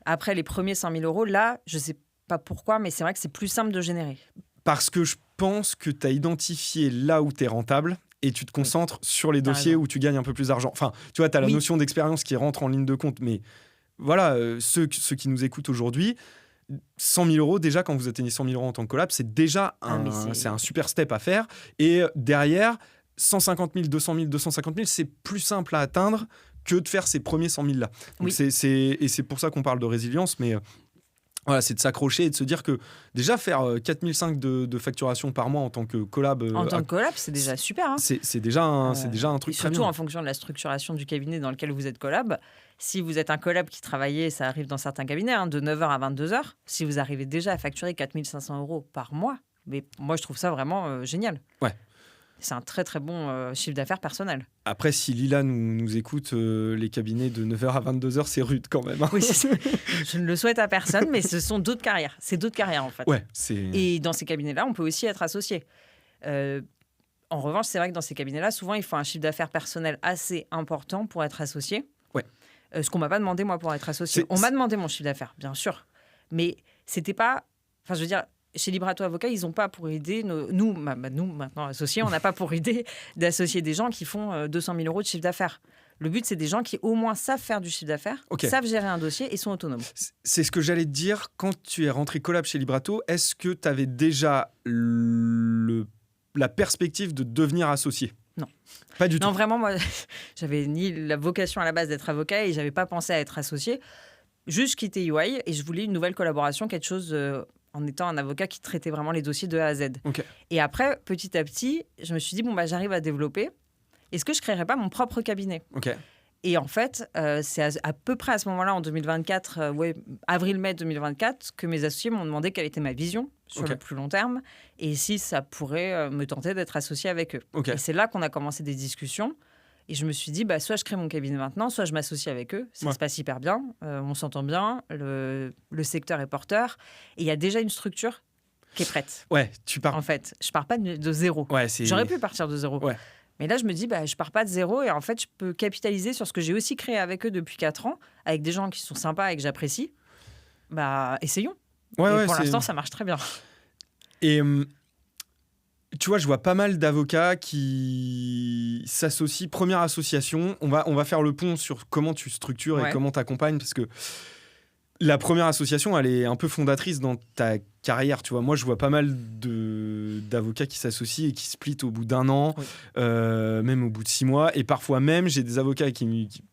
après les premiers 100 000 €, là, je sais pas pourquoi, mais c'est vrai que c'est plus simple de générer. Parce que je pense que tu as identifié là où tu es rentable et tu te concentres sur les dossiers où tu gagnes un peu plus d'argent. Enfin, tu vois, tu as la notion d'expérience qui rentre en ligne de compte. Mais voilà, ceux qui nous écoutent aujourd'hui, 100 000 €, déjà, quand vous atteignez 100 000 € en tant que collab, c'est déjà c'est un super step à faire. Et derrière, 150 000, 200 000, 250 000, c'est plus simple à atteindre que de faire ces premiers 100 000 là. Donc et c'est pour ça qu'on parle de résilience, mais... Voilà, c'est de s'accrocher et de se dire que déjà faire 4 500 de facturation par mois en tant que collab... en tant que collab, c'est déjà super. Hein. C'est déjà un truc très bien. Surtout en fonction de la structuration du cabinet dans lequel vous êtes collab. Si vous êtes un collab qui travaillait, ça arrive dans certains cabinets, de 9h à 22h, si vous arrivez déjà à facturer 4 500 € par mois, mais moi je trouve ça vraiment génial. Ouais. C'est un très très bon chiffre d'affaires personnel. Après, si Lila nous écoute, les cabinets de 9h à 22h, c'est rude quand même. Hein. Oui, je ne le souhaite à personne, mais ce sont d'autres carrières. C'est d'autres carrières en fait. Ouais, et dans ces cabinets-là, on peut aussi être associé. En revanche, c'est vrai que dans ces cabinets-là, souvent, il faut un chiffre d'affaires personnel assez important pour être associé. Ouais. Ce qu'on ne m'a pas demandé, moi, pour être associé. On m'a demandé mon chiffre d'affaires, bien sûr. Mais c'était pas... Enfin, je veux dire... Chez Librato Avocat, ils n'ont pas pour idée, nous maintenant associés, on n'a pas pour idée d'associer des gens qui font 200 000 € de chiffre d'affaires. Le but, c'est des gens qui au moins savent faire du chiffre d'affaires, savent gérer un dossier et sont autonomes. C'est ce que j'allais te dire. Quand tu es rentré collab chez Librato, est-ce que tu avais déjà la perspective de devenir associé ? Non. Pas du tout. Non, vraiment, moi, j'avais ni la vocation à la base d'être avocat et je n'avais pas pensé à être associé. Juste quitter EY et je voulais une nouvelle collaboration, quelque chose... en étant un avocat qui traitait vraiment les dossiers de A à Z. Okay. Et après, petit à petit, je me suis dit, j'arrive à développer. Est-ce que je ne créerais pas mon propre cabinet ? Okay. Et en fait, c'est à peu près à ce moment-là, en 2024, avril-mai 2024, que mes associés m'ont demandé quelle était ma vision sur le plus long terme et si ça pourrait me tenter d'être associé avec eux. Okay. Et c'est là qu'on a commencé des discussions. Et je me suis dit, soit je crée mon cabinet maintenant, soit je m'associe avec eux. Ça se passe hyper bien, on s'entend bien, le secteur est porteur. Et il y a déjà une structure qui est prête. Ouais, tu pars... En fait, je pars pas de zéro. Ouais, j'aurais pu partir de zéro. Ouais. Mais là, je me dis, je pars pas de zéro. Et en fait, je peux capitaliser sur ce que j'ai aussi créé avec eux depuis 4 ans, avec des gens qui sont sympas et que j'apprécie. Essayons. Ouais, pour l'instant, ça marche très bien. Et... tu vois, je vois pas mal d'avocats qui s'associent. Première association, on va faire le pont sur comment tu structures et comment tu accompagnes, parce que la première association, elle est un peu fondatrice dans ta carrière. Tu vois, moi, je vois pas mal d'avocats qui s'associent et qui splitent au bout d'1 an, même au bout de 6 mois. Et parfois même, j'ai des avocats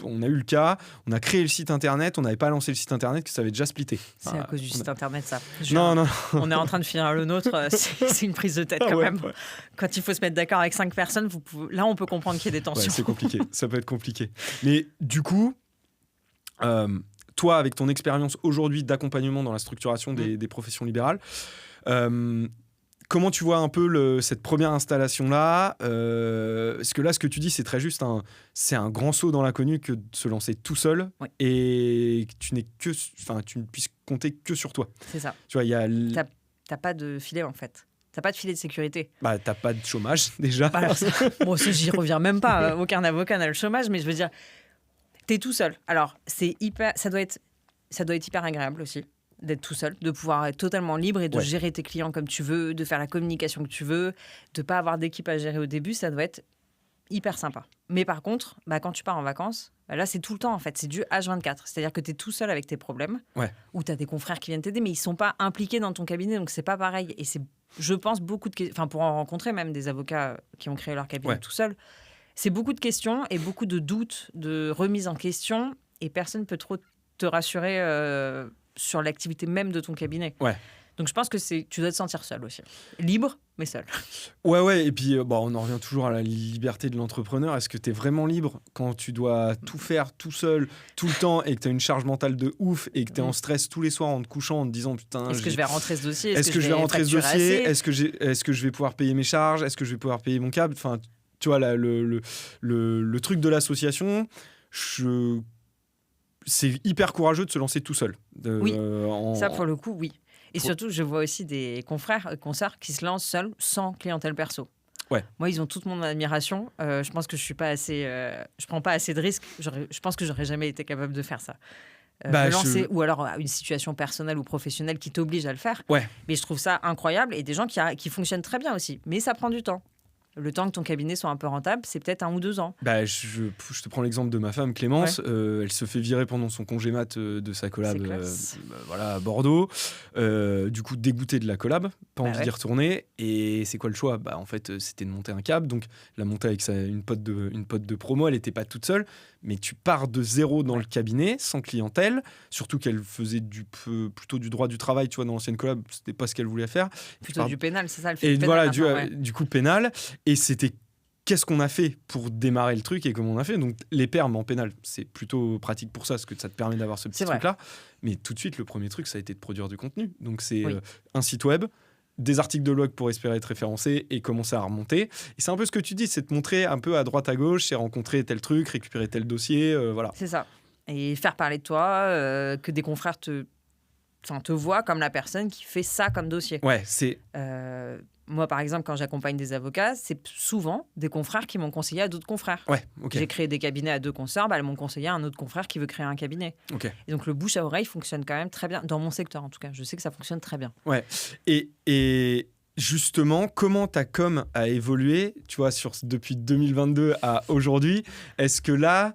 on a eu le cas, on a créé le site internet, on n'avait pas lancé le site internet, que ça avait déjà splitté. C'est à cause du site internet, ça. Non. On est en train de finir le nôtre, c'est une prise de tête quand même. Ouais. Quand il faut se mettre d'accord avec 5 personnes, là, on peut comprendre qu'il y a des tensions. Ouais, c'est compliqué, ça peut être compliqué. Mais du coup... toi, avec ton expérience aujourd'hui d'accompagnement dans la structuration des professions libérales, comment tu vois un peu cette première installation-là ? Parce que là, ce que tu dis, c'est très juste. C'est un grand saut dans l'inconnu que de se lancer tout seul et que tu ne puisses compter que sur toi. C'est ça. Tu vois, t'as pas de filet, en fait. T'as pas de filet de sécurité. T'as pas de chômage, déjà. Alors, j'y reviens même pas. Aucun avocat n'a le chômage, mais je veux dire... T'es tout seul. Alors, ça doit être hyper agréable aussi d'être tout seul, de pouvoir être totalement libre et de gérer tes clients comme tu veux, de faire la communication que tu veux, de pas avoir d'équipe à gérer au début, ça doit être hyper sympa. Mais par contre, quand tu pars en vacances, là, c'est tout le temps, en fait. C'est du H24. C'est-à-dire que tu es tout seul avec tes problèmes, ou tu as des confrères qui viennent t'aider, mais ils sont pas impliqués dans ton cabinet, donc c'est pas pareil. Et c'est, je pense, beaucoup de... Enfin, pour en rencontrer même des avocats qui ont créé leur cabinet tout seuls, c'est beaucoup de questions et beaucoup de doutes, de remise en question, et personne ne peut trop te rassurer sur l'activité même de ton cabinet. Donc je pense que tu dois te sentir seul aussi. Libre, mais seul. Ouais. Et puis, on en revient toujours à la liberté de l'entrepreneur. Est-ce que tu es vraiment libre quand tu dois tout faire tout seul, tout le temps, et que tu as une charge mentale de ouf, et que tu es en stress tous les soirs en te couchant, en te disant putain... Est-ce que je vais rentrer ce dossier ? Est-ce que je vais rentrer ce dossier ? Est-ce que je vais pouvoir payer mes charges ? Est-ce que je vais pouvoir payer mon câble ? Enfin, tu vois, le truc de l'association, c'est hyper courageux de se lancer tout seul. Ça, pour le coup, oui. Et surtout, je vois aussi des confrères, consoeurs qui se lancent seuls, sans clientèle perso. Moi, ils ont toute mon admiration. Je pense que je prends pas assez de risques. Je pense que j'aurais jamais été capable de faire ça. Ou alors une situation personnelle ou professionnelle qui t'oblige à le faire. Mais je trouve ça incroyable, et des gens qui fonctionnent très bien aussi. Mais ça prend du temps. Le temps que ton cabinet soit un peu rentable, c'est peut-être 1 ou 2 ans. Je te prends l'exemple de ma femme Clémence. Elle se fait virer pendant son congé mat de sa collab à Bordeaux. Du coup, dégoûtée de la collab, pas envie d'y retourner. Et c'est quoi le choix ? En fait, c'était de monter un cab. Donc, la monter avec une pote de promo, elle n'était pas toute seule. Mais tu pars de zéro dans le cabinet, sans clientèle. Surtout qu'elle faisait plutôt du droit du travail. Tu vois, dans l'ancienne collab, c'était pas ce qu'elle voulait faire. Plutôt du pénal, c'est ça le fait. Et voilà, du coup, pénal. Et c'était qu'est-ce qu'on a fait pour démarrer le truc et comment on a fait. Donc, les permes en pénal, c'est plutôt pratique pour ça, parce que ça te permet d'avoir ce petit truc-là. Mais tout de suite, le premier truc, ça a été de produire du contenu. Donc, c'est un site web, des articles de blog pour espérer être référencé et commencer à remonter. Et c'est un peu ce que tu dis, c'est de montrer un peu à droite à gauche, c'est rencontrer tel truc, récupérer tel dossier, voilà. C'est ça. Et faire parler de toi, que des confrères te voient comme la personne qui fait ça comme dossier. Moi, par exemple, quand j'accompagne des avocats, c'est souvent des confrères qui m'ont conseillé à d'autres confrères. J'ai créé des cabinets à 2 consoeurs, elles m'ont conseillé à un autre confrère qui veut créer un cabinet. Et donc, le bouche à oreille fonctionne quand même très bien, dans mon secteur en tout cas. Je sais que ça fonctionne très bien. Et justement, comment ta com a évolué, tu vois, depuis 2022 à aujourd'hui ? Est-ce que là...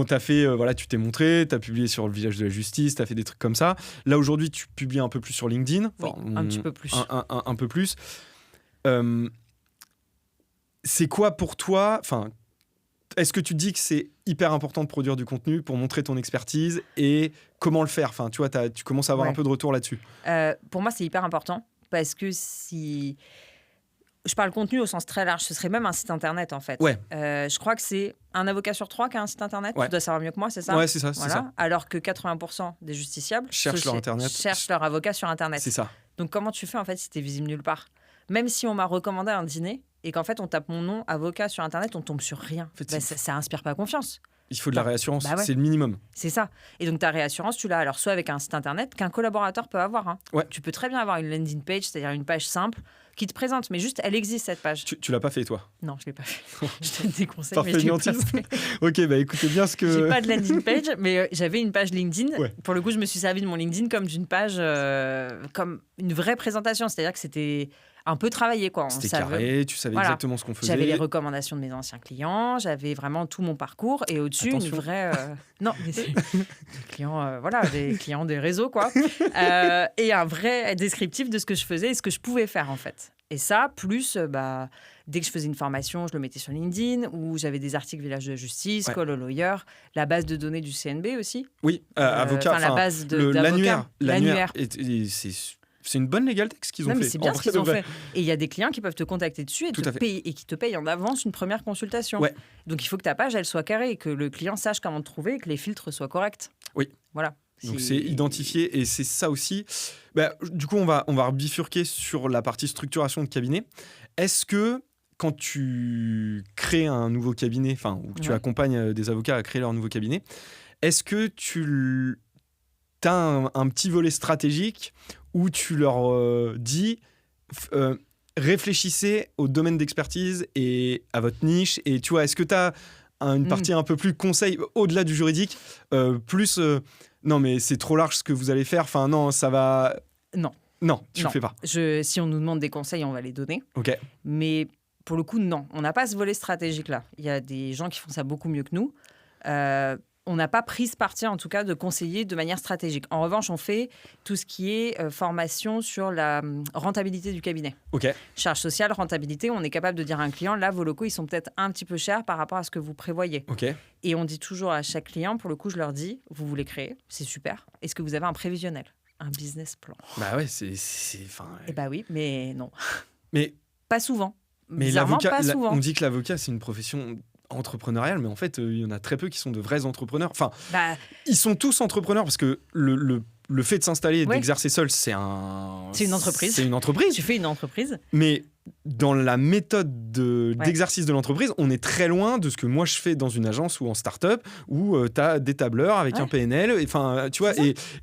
t'as fait, tu t'es montré, t'as publié sur le Village de la Justice, t'as fait des trucs comme ça. Là, aujourd'hui, tu publies un peu plus sur LinkedIn. Un petit peu plus. Un peu plus. C'est quoi pour toi ? Est-ce que tu te dis que c'est hyper important de produire du contenu pour montrer ton expertise et comment le faire ? Tu vois, tu commences à avoir un peu de retour là-dessus. Pour moi, c'est hyper important parce que si... Je parle contenu au sens très large. Ce serait même un site internet, en fait. Je crois que c'est un avocat sur 3 qui a un site internet. Tu dois savoir mieux que moi, c'est ça ? C'est ça, c'est ça. Alors que 80% des justiciables cherchent leur avocat sur internet. C'est ça. Donc, comment tu fais, en fait, si tu es visible nulle part ? Même si on m'a recommandé un dîner et qu'en fait, on tape mon nom, avocat, sur internet, on tombe sur rien. En fait, ça inspire pas confiance. Il faut de la réassurance, c'est le minimum. C'est ça. Et donc, ta réassurance, tu l'as alors soit avec un site internet qu'un collaborateur peut avoir. Tu peux très bien avoir une landing page, c'est-à-dire une page simple qui te présente, mais juste, elle existe, cette page. Tu l'as pas fait, toi ? Non, je l'ai pas fait. Je te déconseille, mais je l'ai pas fait. Ok, écoutez bien ce que... J'ai pas de landing page, mais j'avais une page LinkedIn. Pour le coup, je me suis servi de mon LinkedIn comme d'une page, comme une vraie présentation. C'est-à-dire que c'était un peu travaillé, quoi. C'était carré, tu savais exactement ce qu'on faisait. J'avais les recommandations de mes anciens clients, j'avais vraiment tout mon parcours et au-dessus, une vraie... Non, mais des clients, des clients des réseaux, quoi. Et un vrai descriptif de ce que je faisais et ce que je pouvais faire, en fait. Et ça, plus, dès que je faisais une formation, je le mettais sur LinkedIn, ou j'avais des articles Village de la Justice, Call a Lawyer, la base de données du CNB aussi. Oui, avocat. La base d'avocat. L'annuaire. C'est une bonne legal tech ce qu'ils ont fait. Mais c'est bien ce qu'ils ont fait. Et il y a des clients qui peuvent te contacter dessus et qui te payent en avance une première consultation. Donc il faut que ta page elle soit carrée et que le client sache comment te trouver et que les filtres soient corrects. Voilà. Donc c'est identifié et c'est ça aussi. Du coup, on va bifurquer sur la partie structuration de cabinet. Est-ce que quand tu crées un nouveau cabinet, ou que tu accompagnes des avocats à créer leur nouveau cabinet, est-ce que tu as un petit volet stratégique où tu leur dis réfléchissez au domaine d'expertise et à votre niche, et tu vois, est-ce que tu as une partie un peu plus conseil au-delà du juridique, plus non, mais c'est trop large ce que vous allez faire. Enfin, non, ça va. Non, tu le fais pas. Si on nous demande des conseils, on va les donner. Ok. Mais pour le coup, non. On n'a pas ce volet stratégique-là. Il y a des gens qui font ça beaucoup mieux que nous. On n'a pas pris ce parti, en tout cas, de conseiller de manière stratégique. En revanche, on fait tout ce qui est formation sur la rentabilité du cabinet. Ok. Charge sociale, rentabilité, on est capable de dire à un client, là, vos locaux, ils sont peut-être un petit peu chers par rapport à ce que vous prévoyez. Ok. Et on dit toujours à chaque client, pour le coup, je leur dis, vous voulez créer, c'est super. Est-ce que vous avez un prévisionnel, un business plan? Bah ouais, Eh bah oui, mais non. Mais pas souvent. Mais l'avocat, pas souvent. On dit que l'avocat, c'est une profession entrepreneuriale, mais en fait, il y en a très peu qui sont de vrais entrepreneurs. Enfin, ils sont tous entrepreneurs parce que le fait de s'installer et d'exercer seul, c'est une entreprise. C'est une entreprise. Tu fais une entreprise. Mais dans la méthode d'exercice de l'entreprise, on est très loin de ce que moi je fais dans une agence ou en start-up où tu as des tableurs avec un PNL, enfin, tu vois,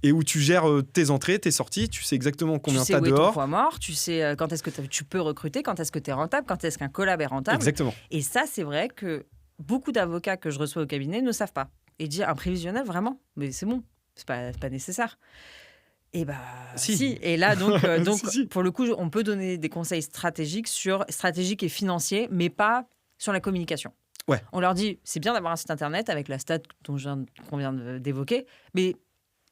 et où tu gères tes entrées, tes sorties, tu sais exactement combien tu as dehors. Tu sais où est ton poids mort, tu sais quand est-ce que tu peux recruter, quand est-ce que tu es rentable, quand est-ce qu'un collab est rentable. Exactement. Et ça, c'est vrai que beaucoup d'avocats que je reçois au cabinet ne savent pas. Et dire un prévisionnel, vraiment, mais c'est bon, c'est pas nécessaire. Et si. Et là, donc si. Pour le coup, on peut donner des conseils stratégiques et financiers, mais pas sur la communication. Ouais. On leur dit, c'est bien d'avoir un site internet avec la stat qu'on vient d'évoquer, mais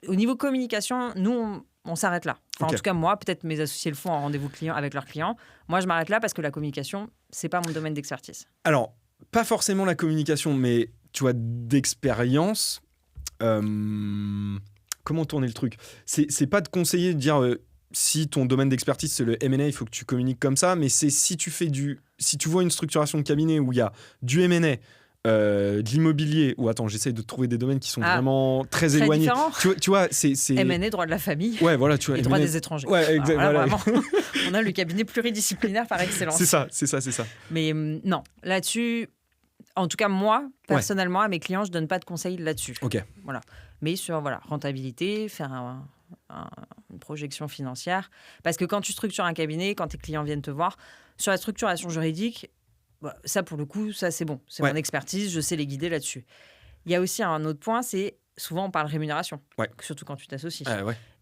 au niveau communication, nous, on s'arrête là. Enfin, En tout cas, moi, peut-être mes associés le font en rendez-vous client avec leurs clients. Moi, je m'arrête là parce que la communication, c'est pas mon domaine d'expertise. Alors, pas forcément la communication, mais tu vois, d'expérience. Comment tourner le truc ? C'est pas de conseiller de dire si ton domaine d'expertise c'est le M&A, il faut que tu communiques comme ça, mais c'est si tu vois une structuration de cabinet où il y a du M&A, de l'immobilier, ou attends, j'essaye de trouver des domaines qui sont vraiment très éloignés. Tu vois, c'est M&A, droit de la famille. Ouais, voilà, tu vois. Et droit des étrangers. Ouais, exactement. Voilà. On a le cabinet pluridisciplinaire par excellence. C'est ça. Mais non, là-dessus. En tout cas, moi, personnellement, à mes clients, je ne donne pas de conseils là-dessus. Ok. Voilà. Mais sur rentabilité, faire une projection financière. Parce que quand tu structures un cabinet, quand tes clients viennent te voir, sur la structuration juridique, ça, pour le coup, ça, c'est bon. C'est mon expertise, je sais les guider là-dessus. Il y a aussi un autre point, c'est souvent, on parle rémunération. Surtout quand tu t'associes.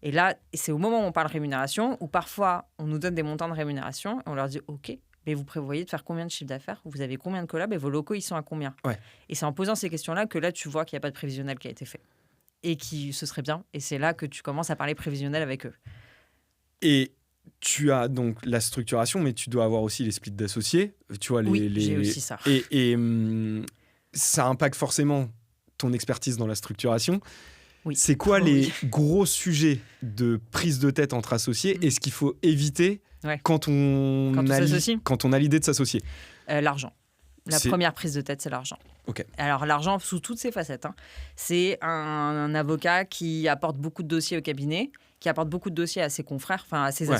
Et là, c'est au moment où on parle rémunération, où parfois, on nous donne des montants de rémunération, et on leur dit « OK ». Mais vous prévoyez de faire combien de chiffre d'affaires ? Vous avez combien de collabs et vos locaux, ils sont à combien ? Et c'est en posant ces questions-là que là, tu vois qu'il n'y a pas de prévisionnel qui a été fait. Et ce serait bien. Et c'est là que tu commences à parler prévisionnel avec eux. Et tu as donc la structuration, mais tu dois avoir aussi les splits d'associés. Tu vois, j'ai aussi ça. Et ça impacte forcément ton expertise dans la structuration. Oui. C'est quoi les gros sujets de prise de tête entre associés et ce qu'il faut éviter quand on a l'idée de s'associer? L'argent. La première prise de tête, c'est l'argent. Okay. Alors, l'argent, sous toutes ses facettes. C'est un avocat qui apporte beaucoup de dossiers au cabinet, qui apporte beaucoup de dossiers à ses confrères, enfin à ses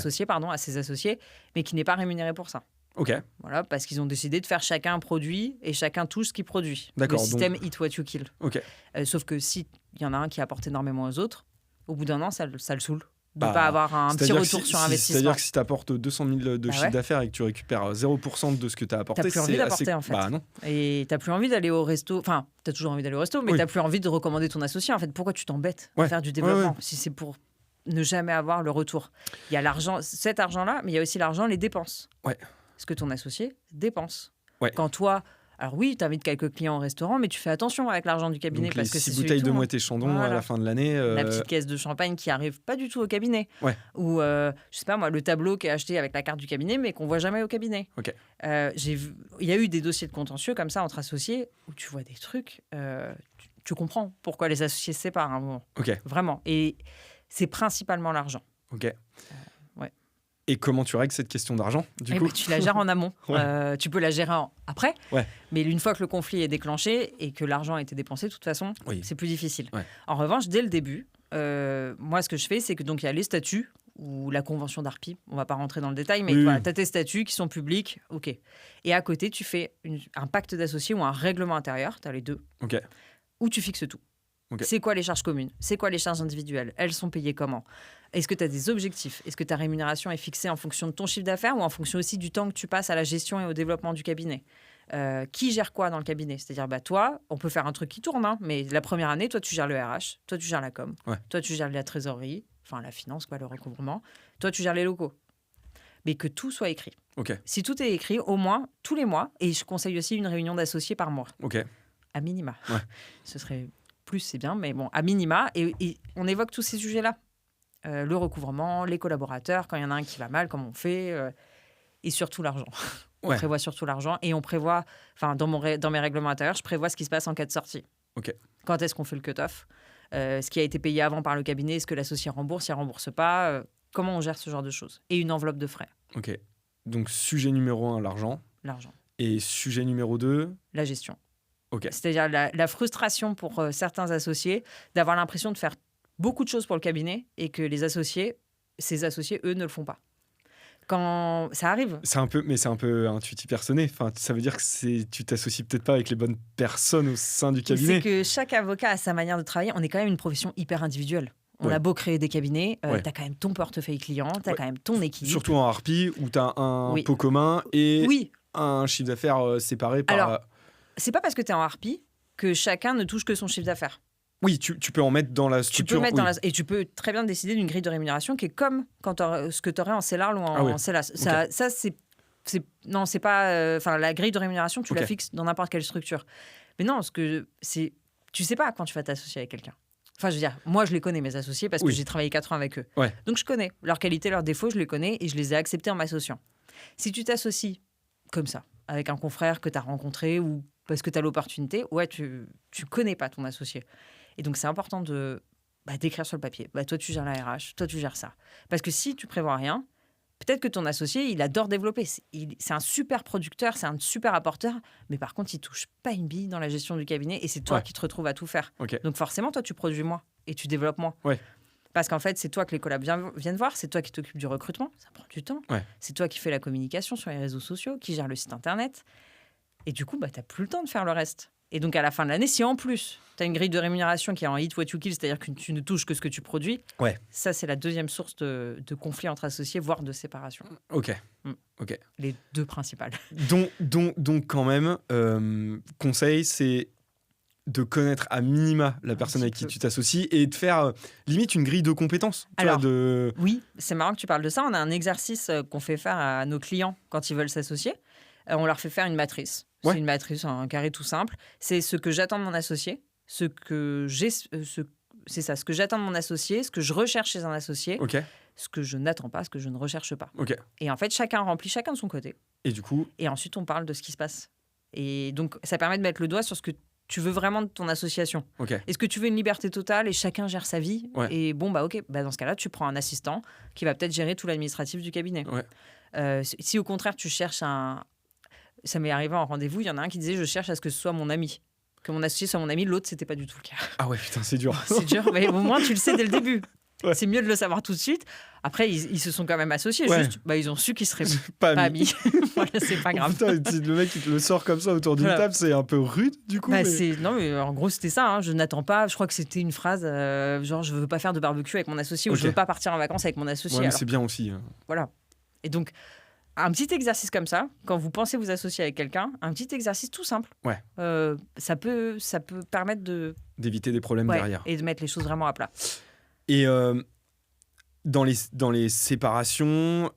associés, mais qui n'est pas rémunéré pour ça. Ok. Voilà, parce qu'ils ont décidé de faire chacun un produit et chacun touche ce qu'il produit. D'accord. Le système Eat What You Kill. Ok. Sauf que s'il y en a un qui apporte énormément aux autres, au bout d'un an, ça le saoule. De ne pas avoir un petit retour sur investissement. C'est-à-dire que si tu apportes 200 000 de chiffre d'affaires et que tu récupères 0% de ce que tu as apporté, tu n'as plus envie d'apporter en fait. Non. Et tu n'as plus envie d'aller au resto. Enfin, tu as toujours envie d'aller au resto, mais tu n'as plus envie de recommander ton associé. En fait, pourquoi tu t'embêtes à faire du développement si c'est pour ne jamais avoir le retour? Il y a l'argent, cet argent-là, mais il y a aussi l'argent, les dépenses. Ce que ton associé dépense. Quand toi... Alors oui, tu invites quelques clients au restaurant, mais tu fais attention avec l'argent du cabinet. Donc parce que c'est 6 bouteilles de Moët et Chandon à la fin de l'année. La petite caisse de champagne qui arrive pas du tout au cabinet. Ou, je sais pas moi, le tableau qui est acheté avec la carte du cabinet, mais qu'on voit jamais au cabinet. Il y a eu des dossiers de contentieux comme ça entre associés où tu vois des trucs, tu comprends pourquoi les associés se séparent à un moment. Vraiment. Et c'est principalement l'argent. Et comment tu règles cette question d'argent, du coup ? Tu la gères en amont. Tu peux la gérer après. Mais une fois que le conflit est déclenché et que l'argent a été dépensé, de toute façon, c'est plus difficile. En revanche, dès le début, moi, ce que je fais, c'est que donc il y a les statuts ou la convention d'ARPI. On ne va pas rentrer dans le détail, mais tu as tes statuts qui sont publics. OK. Et à côté, tu fais un pacte d'associés ou un règlement intérieur. Tu as les deux. Où tu fixes tout. C'est quoi les charges communes? C'est quoi les charges individuelles? Elles sont payées comment? Est-ce que tu as des objectifs? Est-ce que ta rémunération est fixée en fonction de ton chiffre d'affaires ou en fonction aussi du temps que tu passes à la gestion et au développement du cabinet? qui gère quoi dans le cabinet. C'est-à-dire, toi, on peut faire un truc qui tourne, mais la première année, toi, tu gères le RH, toi, tu gères la com, toi, tu gères la trésorerie, enfin la finance, le recouvrement, toi, tu gères les locaux. Mais que tout soit écrit. Si tout est écrit, au moins, tous les mois, et je conseille aussi une réunion d'associés par mois. À minima. Ce serait plus, c'est bien, mais bon, à minima, et on évoque tous ces sujets-là. Le recouvrement, les collaborateurs, quand il y en a un qui va mal, comment on fait, et surtout l'argent. On prévoit surtout l'argent, et on prévoit, dans mes règlements intérieurs, je prévois ce qui se passe en cas de sortie. Quand est-ce qu'on fait le cut-off, ce qui a été payé avant par le cabinet, est-ce que l'associé rembourse, s'il ne rembourse pas, comment on gère ce genre de choses. Et une enveloppe de frais. Donc, sujet numéro 1, l'argent. Et sujet numéro 2 la gestion. C'est-à-dire la frustration pour certains associés d'avoir l'impression de faire beaucoup de choses pour le cabinet et que ces associés, eux, ne le font pas. Quand ça arrive. C'est un peu intuitif personné. Enfin, ça veut dire que tu t'associes peut-être pas avec les bonnes personnes au sein du cabinet. C'est que chaque avocat a sa manière de travailler. On est quand même une profession hyper individuelle. On a beau créer des cabinets, tu as quand même ton portefeuille client, tu as quand même ton équipe. Surtout en harpie, où tu as un pot commun et un chiffre d'affaires séparé par... Alors, c'est pas parce que tu es en harpie que chacun ne touche que son chiffre d'affaires. Oui, tu peux en mettre dans la structure. Tu peux mettre et tu peux très bien décider d'une grille de rémunération qui est comme ce que tu aurais en CELARL ou en CELAS. Ça, c'est pas... la grille de rémunération, tu la fixes dans n'importe quelle structure. Mais non, tu sais pas quand tu vas t'associer avec quelqu'un. Enfin, je veux dire, moi, je les connais, mes associés, parce que j'ai travaillé 4 ans avec eux. Donc, je connais leurs qualités, leurs défauts, je les connais et je les ai acceptés en m'associant. Si tu t'associes comme ça, avec un confrère que tu as rencontré ou parce que tu as l'opportunité, tu connais pas ton associé. Et donc, c'est important d'écrire sur le papier. Toi, tu gères la RH, toi, tu gères ça. Parce que si tu prévois rien, peut-être que ton associé, il adore développer. C'est un super producteur, c'est un super apporteur, mais par contre, il touche pas une bille dans la gestion du cabinet et c'est toi qui te retrouves à tout faire. Donc forcément, toi, tu produis moins et tu développes moins. Parce qu'en fait, c'est toi que les collabs viennent voir, c'est toi qui t'occupes du recrutement, ça prend du temps. C'est toi qui fais la communication sur les réseaux sociaux, qui gère le site internet. Et du coup, tu n'as plus le temps de faire le reste. Et donc, à la fin de l'année, si en plus, tu as une grille de rémunération qui est en hit what you kill, c'est-à-dire que tu ne touches que ce que tu produis, ça, c'est la deuxième source de conflit entre associés, voire de séparation. Les deux principales. Donc quand même, conseil, c'est de connaître à minima la personne avec qui tu t'associes et de faire limite une grille de compétences. Oui, c'est marrant que tu parles de ça. On a un exercice qu'on fait faire à nos clients quand ils veulent s'associer. On leur fait faire une matrice. C'est une matrice, un carré tout simple. C'est ce que j'attends de mon associé, ce que j'attends de mon associé, ce que je recherche chez un associé, ce que je n'attends pas, ce que je ne recherche pas. Et en fait, chacun remplit chacun de son côté. Et du coup... Et ensuite, on parle de ce qui se passe. Et donc, ça permet de mettre le doigt sur ce que tu veux vraiment de ton association. Est-ce que tu veux une liberté totale et chacun gère sa vie Et dans ce cas-là, tu prends un assistant qui va peut-être gérer tout l'administratif du cabinet. Si au contraire, tu cherches Ça m'est arrivé en rendez-vous, il y en a un qui disait « je cherche à ce que ce soit mon ami ». Que mon associé soit mon ami, l'autre, c'était pas du tout le cas. Ah ouais, putain, c'est dur. C'est dur, mais au moins, tu le sais dès le début. C'est mieux de le savoir tout de suite. Après, ils se sont quand même associés, juste, ils ont su qu'ils seraient pas amis. Voilà, c'est pas grave. Putain, le mec, il te le sort comme ça autour d'une table, c'est un peu rude, du coup. Non, mais en gros, c'était ça. Je n'attends pas, je crois que c'était une phrase, genre, je veux pas faire de barbecue avec mon associé ou je veux pas partir en vacances avec mon associé. Ouais, mais c'est bien aussi. Voilà. Et donc... un petit exercice comme ça, quand vous pensez vous associer avec quelqu'un, un petit exercice tout simple. Ça peut permettre d'éviter des problèmes derrière. Et de mettre les choses vraiment à plat. Et dans les séparations,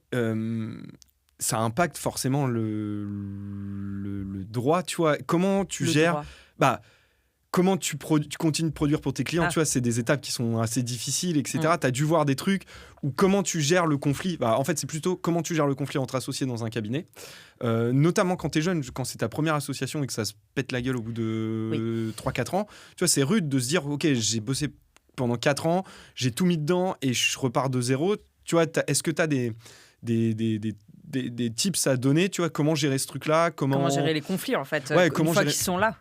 ça impacte forcément le droit, tu vois. Comment tu gères... Comment tu continues de produire pour tes clients, tu vois, c'est des étapes qui sont assez difficiles, etc. Tu as dû voir des trucs où comment tu gères le conflit. En fait, c'est plutôt comment tu gères le conflit entre associés dans un cabinet, notamment quand tu es jeune, quand c'est ta première association et que ça se pète la gueule au bout de 3-4 ans. Tu vois, c'est rude de se dire, OK, j'ai bossé pendant 4 ans, j'ai tout mis dedans et je repars de zéro. Tu vois, est-ce que tu as des tips à donner, tu vois, comment gérer ce truc-là, comment gérer les conflits, en fait, une fois qu'ils sont là.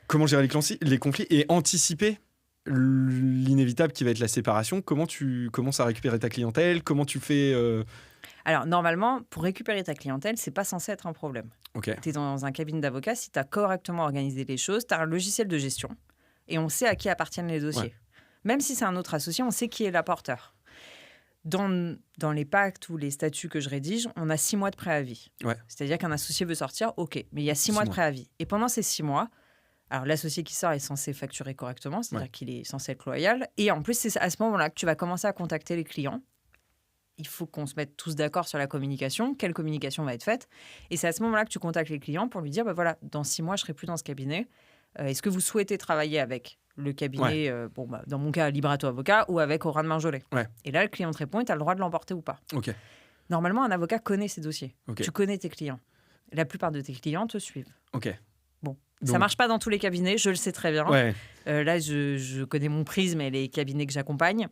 Comment gérer les conflits et anticiper l'inévitable qui va être la séparation. Comment tu commences à récupérer ta clientèle? Comment tu fais Alors, normalement, pour récupérer ta clientèle, c'est pas censé être un problème. Tu es dans un cabinet d'avocats, si tu as correctement organisé les choses, tu as un logiciel de gestion et on sait à qui appartiennent les dossiers. Même si c'est un autre associé, on sait qui est l'apporteur. dans les pactes ou les statuts que je rédige, on a 6 mois de préavis. Ouais. C'est-à-dire qu'un associé veut sortir, ok, mais il y a 6 mois de préavis. Et pendant ces 6 mois, alors l'associé qui sort est censé facturer correctement, c'est-à-dire qu'il est censé être loyal. Et en plus, c'est à ce moment-là que tu vas commencer à contacter les clients. Il faut qu'on se mette tous d'accord sur la communication, quelle communication va être faite. Et c'est à ce moment-là que tu contactes les clients pour lui dire, voilà, dans 6 mois, je ne serai plus dans ce cabinet. Est-ce que vous souhaitez travailler avec le cabinet, dans mon cas, Librato Avocat, ou avec Oran Marjolais? Et là, le client te répond et tu as le droit de l'emporter ou pas. Okay. Normalement, un avocat connaît ses dossiers. Tu connais tes clients. La plupart de tes clients te suivent. Bon. Donc... Ça ne marche pas dans tous les cabinets, je le sais très bien. Là, je connais mon prisme et les cabinets que j'accompagne.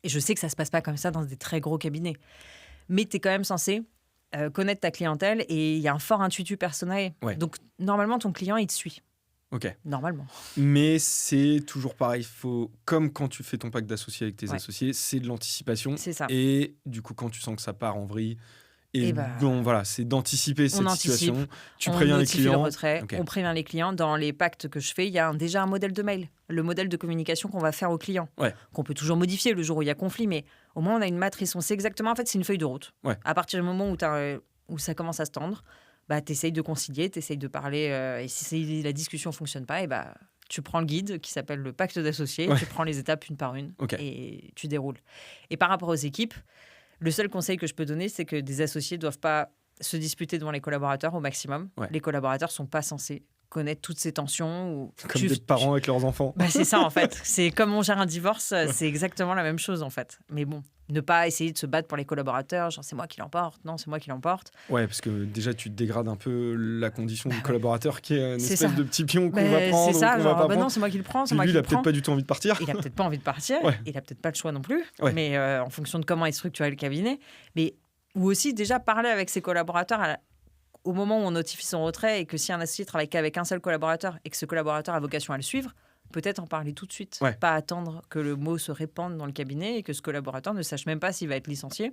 Et je sais que ça ne se passe pas comme ça dans des très gros cabinets. Mais tu es quand même censé connaître ta clientèle et il y a un fort intuitu personnel. Donc, normalement, ton client, il te suit. Normalement. Mais c'est toujours pareil. Comme quand tu fais ton pacte d'associés avec tes associés, c'est de l'anticipation. C'est ça. Et du coup, quand tu sens que ça part en vrille, c'est d'anticiper cette situation. Tu préviens les clients. Le retrait, on prévient les clients. Dans les pactes que je fais, il y a déjà un modèle de mail, le modèle de communication qu'on va faire aux clients, qu'on peut toujours modifier le jour où il y a conflit, mais au moins on a une matrice, on sait exactement. En fait, c'est une feuille de route. À partir du moment où ça commence à se tendre, tu essayes de concilier, tu essayes de parler, et si la discussion ne fonctionne pas, tu prends le guide qui s'appelle le pacte d'associés, tu prends les étapes une par une et tu déroules. Et par rapport aux équipes, le seul conseil que je peux donner, c'est que des associés ne doivent pas se disputer devant les collaborateurs au maximum. Les collaborateurs ne sont pas censés connaître toutes ces tensions. Comme des parents avec leurs enfants. C'est ça, en fait. C'est comme on gère un divorce, c'est exactement la même chose, en fait. Mais bon, ne pas essayer de se battre pour les collaborateurs, genre c'est moi qui l'emporte, non, c'est moi qui l'emporte. Parce que déjà, tu dégrades un peu la condition du collaborateur qui est une espèce de petit pion qu'on va prendre. C'est ça, genre, va pas non, c'est moi qui le prends. Lui, il a peut-être pas du tout envie de partir. Il a peut-être pas envie de partir, il a peut-être pas le choix non plus, mais en fonction de comment est structuré le cabinet. Ou aussi déjà parler avec ses collaborateurs au moment où on notifie son retrait, et que si un associé travaille qu'avec un seul collaborateur et que ce collaborateur a vocation à le suivre, peut-être en parler tout de suite. Pas attendre que le mot se répande dans le cabinet et que ce collaborateur ne sache même pas s'il va être licencié.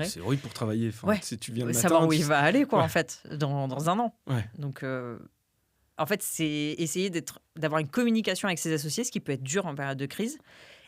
C'est horrible pour travailler. Si tu viens le matin, savoir où il va aller, en fait, dans un an. Donc, en fait, c'est essayer d'avoir une communication avec ses associés, ce qui peut être dur en période de crise,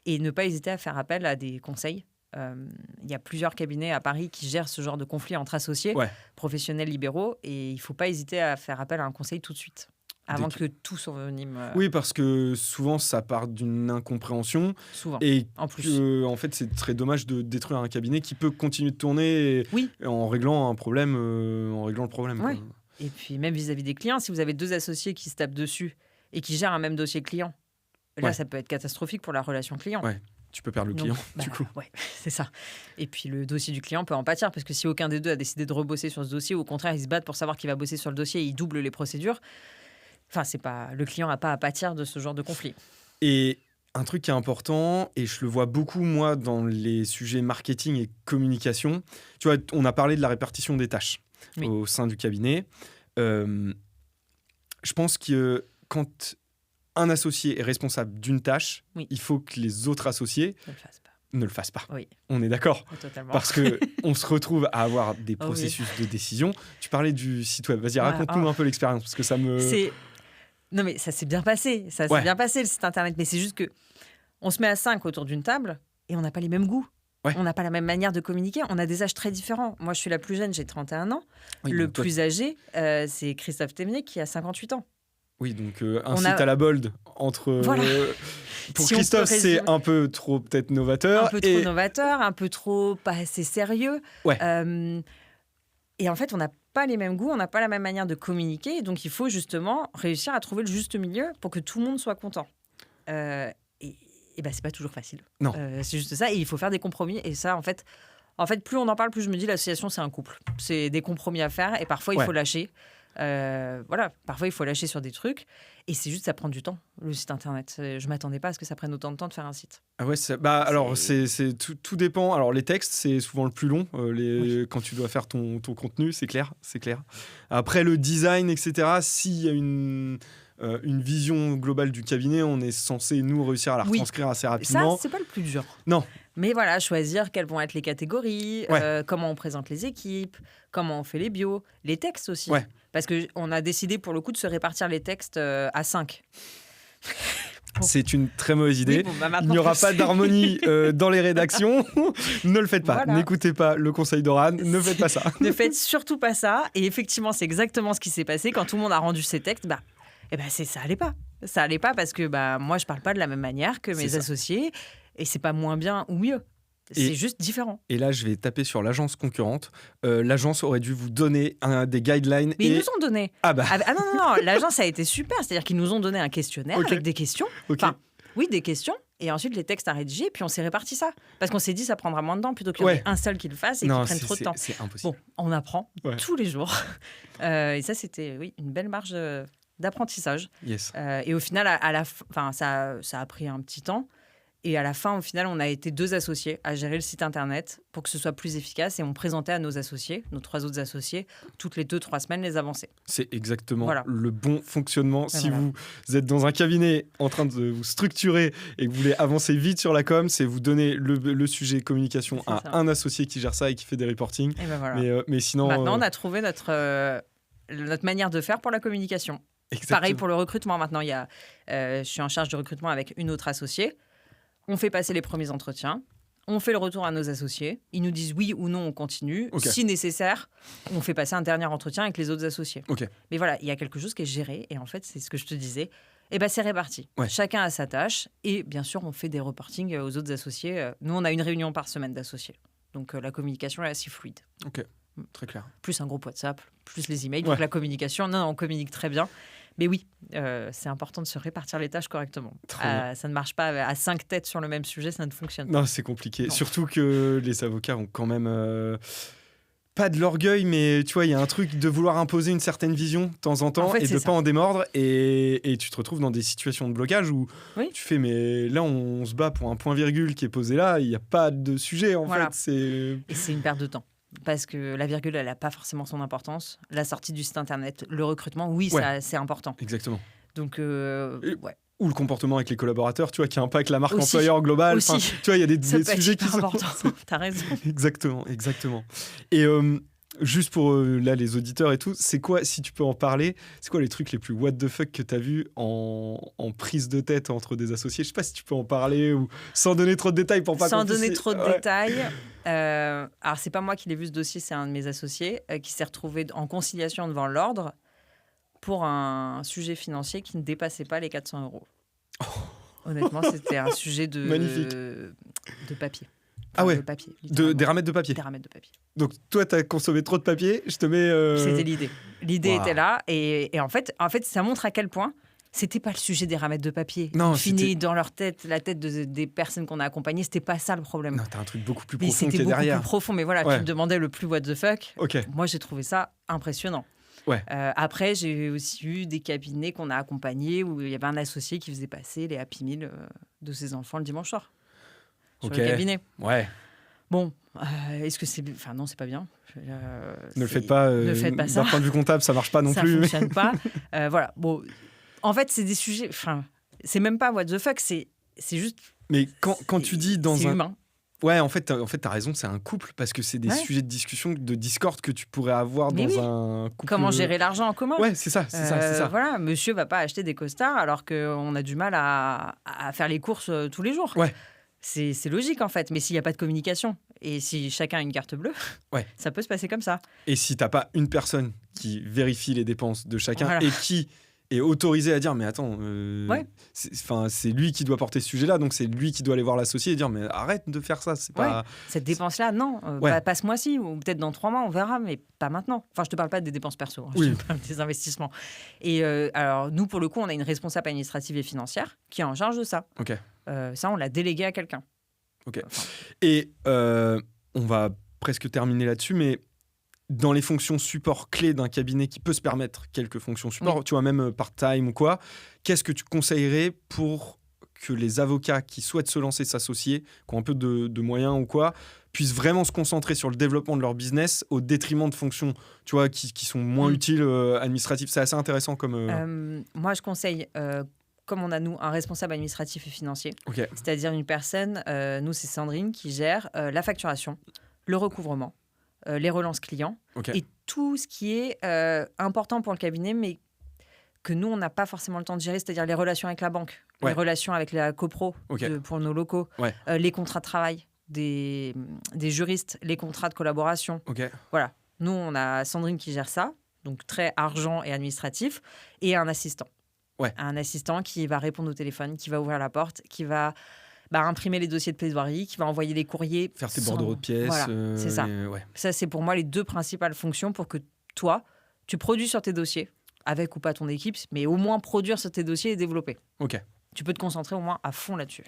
et ne pas hésiter à faire appel à des conseils. Il y a plusieurs cabinets à Paris qui gèrent ce genre de conflit entre associés, professionnels libéraux, et il ne faut pas hésiter à faire appel à un conseil tout de suite, avant que tout s'envenime. Oui, parce que souvent, ça part d'une incompréhension. Souvent, et en plus. En fait, c'est très dommage de détruire un cabinet qui peut continuer de tourner en réglant le problème. Et puis, même vis-à-vis des clients, si vous avez 2 associés qui se tapent dessus et qui gèrent un même dossier client, là, ça peut être catastrophique pour la relation client. Tu peux perdre le client, du coup. C'est ça. Et puis, le dossier du client peut en pâtir, parce que si aucun des deux a décidé de rebosser sur ce dossier, ou au contraire, ils se battent pour savoir qui va bosser sur le dossier et ils doublent les procédures, le client n'a pas à pâtir de ce genre de conflit. Et un truc qui est important, et je le vois beaucoup, moi, dans les sujets marketing et communication, tu vois, on a parlé de la répartition des tâches au sein du cabinet. Je pense que quand un associé est responsable d'une tâche, il faut que les autres associés ne le fassent pas. On est d'accord. Totalement. Parce qu'on se retrouve à avoir des processus de décision. Tu parlais du site web. Vas-y, raconte-nous un peu l'expérience, parce que ça me... Non, mais ça s'est bien passé. Ça s'est bien passé, le site internet. Mais c'est juste que on se met à 5 autour d'une table et on n'a pas les mêmes goûts. On n'a pas la même manière de communiquer. On a des âges très différents. Moi, je suis la plus jeune, j'ai 31 ans. Le plus âgé, c'est Christophe Thévenet, qui a 58 ans. Oui, donc un site à la Bold entre... Pour si Christophe, c'est un peu trop peut-être novateur. Un peu trop novateur, un peu trop pas assez sérieux. Et en fait, on n'a pas les mêmes goûts, on n'a pas la même manière de communiquer. Donc, il faut justement réussir à trouver le juste milieu pour que tout le monde soit content. Et c'est pas toujours facile. Non. C'est juste ça. Et il faut faire des compromis. Et ça, en fait, plus on en parle, plus je me dis l'association, c'est un couple. C'est des compromis à faire. Et parfois, il faut lâcher. Parfois il faut lâcher sur des trucs et c'est juste, ça prend du temps, le site internet. Je m'attendais pas à ce que ça prenne autant de temps de faire un site. Alors tout dépend. Alors les textes, c'est souvent le plus long, quand tu dois faire ton contenu, c'est clair. Après le design, etc., s'il y a une vision globale du cabinet, on est censé nous réussir à la retranscrire assez rapidement. Ça, c'est pas le plus dur. Non. Mais choisir quelles vont être les catégories, comment on présente les équipes, comment on fait les bios, les textes aussi. Parce qu'on a décidé pour le coup de se répartir les textes à 5. C'est une très mauvaise idée. Oui, il n'y aura pas d'harmonie dans les rédactions. Ne le faites pas. Voilà. N'écoutez pas le conseil d'Oran. Ne faites pas ça. Ne faites surtout pas ça. Et effectivement, c'est exactement ce qui s'est passé. Quand tout le monde a rendu ses textes, ça allait pas. Ça allait pas parce que moi, je parle pas de la même manière que mes associés. Et c'est pas moins bien ou mieux. C'est juste différent. Et là, je vais taper sur l'agence concurrente. L'agence aurait dû vous donner des guidelines. Mais ils nous ont donné. Ah non. L'agence a été super. C'est-à-dire qu'ils nous ont donné un questionnaire avec des questions. Enfin, oui, des questions. Et ensuite, les textes à rédiger. Puis on s'est réparti ça. Parce qu'on s'est dit ça prendra moins de temps plutôt qu'il y en ait un seul qui le fasse et qui prenne trop de temps. C'est impossible. Bon, on apprend tous les jours. Et ça, c'était une belle marge d'apprentissage. Yes. Et au final, ça a pris un petit temps. Et à la fin, au final, on a été 2 associés à gérer le site internet pour que ce soit plus efficace. Et on présentait à nos associés, nos 3 autres associés, toutes les 2-3 semaines, les avancées. C'est exactement le bon fonctionnement. Si vous êtes dans un cabinet en train de vous structurer et que vous voulez avancer vite sur la com, c'est vous donner le sujet communication à un associé qui gère ça et qui fait des reportings. Et mais sinon... Maintenant, on a trouvé notre manière de faire pour la communication. Exactement. Pareil pour le recrutement. Maintenant, je suis en charge du recrutement avec une autre associée. On fait passer les premiers entretiens, on fait le retour à nos associés, ils nous disent oui ou non, on continue. Si nécessaire, on fait passer un dernier entretien avec les autres associés. Mais voilà, il y a quelque chose qui est géré et en fait, c'est ce que je te disais, c'est réparti. Chacun a sa tâche et bien sûr, on fait des reportings aux autres associés. Nous, on a une réunion par semaine d'associés. Donc la communication est assez fluide. Ok, très clair. Plus un groupe WhatsApp, plus les emails. Donc la communication, on communique très bien. Mais oui, c'est important de se répartir les tâches correctement. Ça ne marche pas à 5 têtes sur le même sujet, ça ne fonctionne pas. Non, c'est compliqué. Non. Surtout que les avocats ont quand même pas de l'orgueil, mais tu vois, il y a un truc de vouloir imposer une certaine vision de temps en temps et de pas en démordre. Et tu te retrouves dans des situations de blocage où tu fais, mais là, on se bat pour un point-virgule qui est posé là, il n'y a pas de sujet en fait. Et c'est une perte de temps. Parce que la virgule, elle n'a pas forcément son importance. La sortie du site internet, le recrutement, ça, c'est important. Exactement. Donc, ou le comportement avec les collaborateurs, tu vois, qui impacte la marque employeur globale. Enfin, tu vois, il y a des sujets qui sont importants. T'as raison. Exactement. Et juste pour là, les auditeurs et tout, c'est quoi, si tu peux en parler, c'est quoi les trucs les plus what the fuck que tu as vus en prise de tête entre des associés? Je sais pas si tu peux en parler ou sans donner trop de détails pour pas sans donner trop de détails. Alors, c'est pas moi qui l'ai vu ce dossier, c'est un de mes associés qui s'est retrouvé en conciliation devant l'ordre pour un sujet financier qui ne dépassait pas les 400 €. Honnêtement, c'était un sujet de papier. Des ramettes de papier. Des ramettes de papier. Donc, toi, tu as consommé trop de papier, je te mets... C'était l'idée. L'idée était là. Et en fait, ça montre à quel point c'était pas le sujet des ramettes de papier. Non, fini dans leur tête, la tête des personnes qu'on a accompagnées, c'était pas ça le problème. Non, t'as un truc beaucoup plus profond qui est derrière. C'était beaucoup plus profond, mais voilà, tu me demandais le plus what the fuck. Moi, j'ai trouvé ça impressionnant. Après, j'ai aussi eu des cabinets qu'on a accompagnés où il y avait un associé qui faisait passer les Happy Meal de ses enfants le dimanche soir. Sur le cabinet. Bon, est-ce que c'est... Enfin non, c'est pas bien. Ne le faites pas. D'un point de vue comptable, ça marche pas non plus. Ça fonctionne pas. Voilà. Bon, en fait, c'est des sujets... Enfin, c'est même pas what the fuck, c'est juste... Mais quand tu dis dans c'est un... humain. Ouais, en fait, t'as raison, c'est un couple, parce que c'est des sujets de discussion, de discorde que tu pourrais avoir un couple. Comment gérer l'argent en commun. Ouais, c'est ça. Voilà, monsieur va pas acheter des costards alors qu'on a du mal à faire les courses tous les jours. Ouais. C'est logique, en fait, mais s'il n'y a pas de communication, et si chacun a une carte bleue, ça peut se passer comme ça. Et si t'as pas une personne qui vérifie les dépenses de chacun et qui est autorisé à dire mais attends c'est lui qui doit porter ce sujet-là, donc c'est lui qui doit aller voir l'associé et dire mais arrête de faire ça, c'est pas cette dépense-là, non, pas ce mois-ci ou peut-être dans 3 mois on verra, mais pas maintenant. Enfin, je te parle pas des dépenses perso, je te parle des investissements. Et alors nous, pour le coup, on a une responsable administrative et financière qui est en charge de ça. Ça, on l'a délégué à quelqu'un. Et on va presque terminer là-dessus, mais dans les fonctions support clés d'un cabinet qui peut se permettre quelques fonctions support, tu vois, même part-time ou quoi, qu'est-ce que tu conseillerais pour que les avocats qui souhaitent se lancer, s'associer, qui ont un peu de moyens ou quoi, puissent vraiment se concentrer sur le développement de leur business au détriment de fonctions, tu vois, qui sont moins utiles administratives? C'est assez intéressant comme... Moi, je conseille... comme on a, nous, un responsable administratif et financier, c'est-à-dire une personne, nous, c'est Sandrine, qui gère la facturation, le recouvrement, les relances clients et tout ce qui est important pour le cabinet, mais que nous, on n'a pas forcément le temps de gérer, c'est-à-dire les relations avec la banque, les relations avec la copro pour nos locaux, les contrats de travail des juristes, les contrats de collaboration. Voilà. Nous, on a Sandrine qui gère ça, donc très argent et administratif, et un assistant. Un assistant qui va répondre au téléphone, qui va ouvrir la porte, qui va imprimer les dossiers de plaidoirie, qui va envoyer les courriers. Faire tes bordereaux de pièces. Voilà, c'est ça. Ça, c'est pour moi les 2 principales fonctions pour que toi, tu produis sur tes dossiers, avec ou pas ton équipe, mais au moins produire sur tes dossiers et développer. Tu peux te concentrer au moins à fond là-dessus.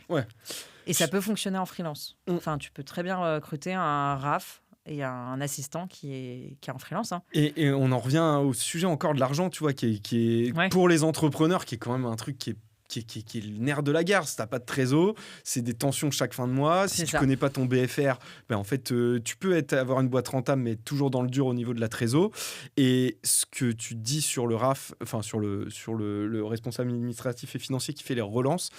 Et ça peut fonctionner en freelance. Enfin, tu peux très bien recruter un RAF et un assistant qui est en freelance. Et on en revient au sujet encore de l'argent, tu vois, qui est pour les entrepreneurs, qui est quand même un truc qui est le nerf de la guerre. Si t'as pas de trésor, c'est des tensions chaque fin de mois. Si tu connais pas ton BFR, en fait, tu peux avoir une boîte rentable, mais toujours dans le dur au niveau de la trésor. Et ce que tu dis sur le RAF, enfin sur le responsable administratif et financier qui fait les relances,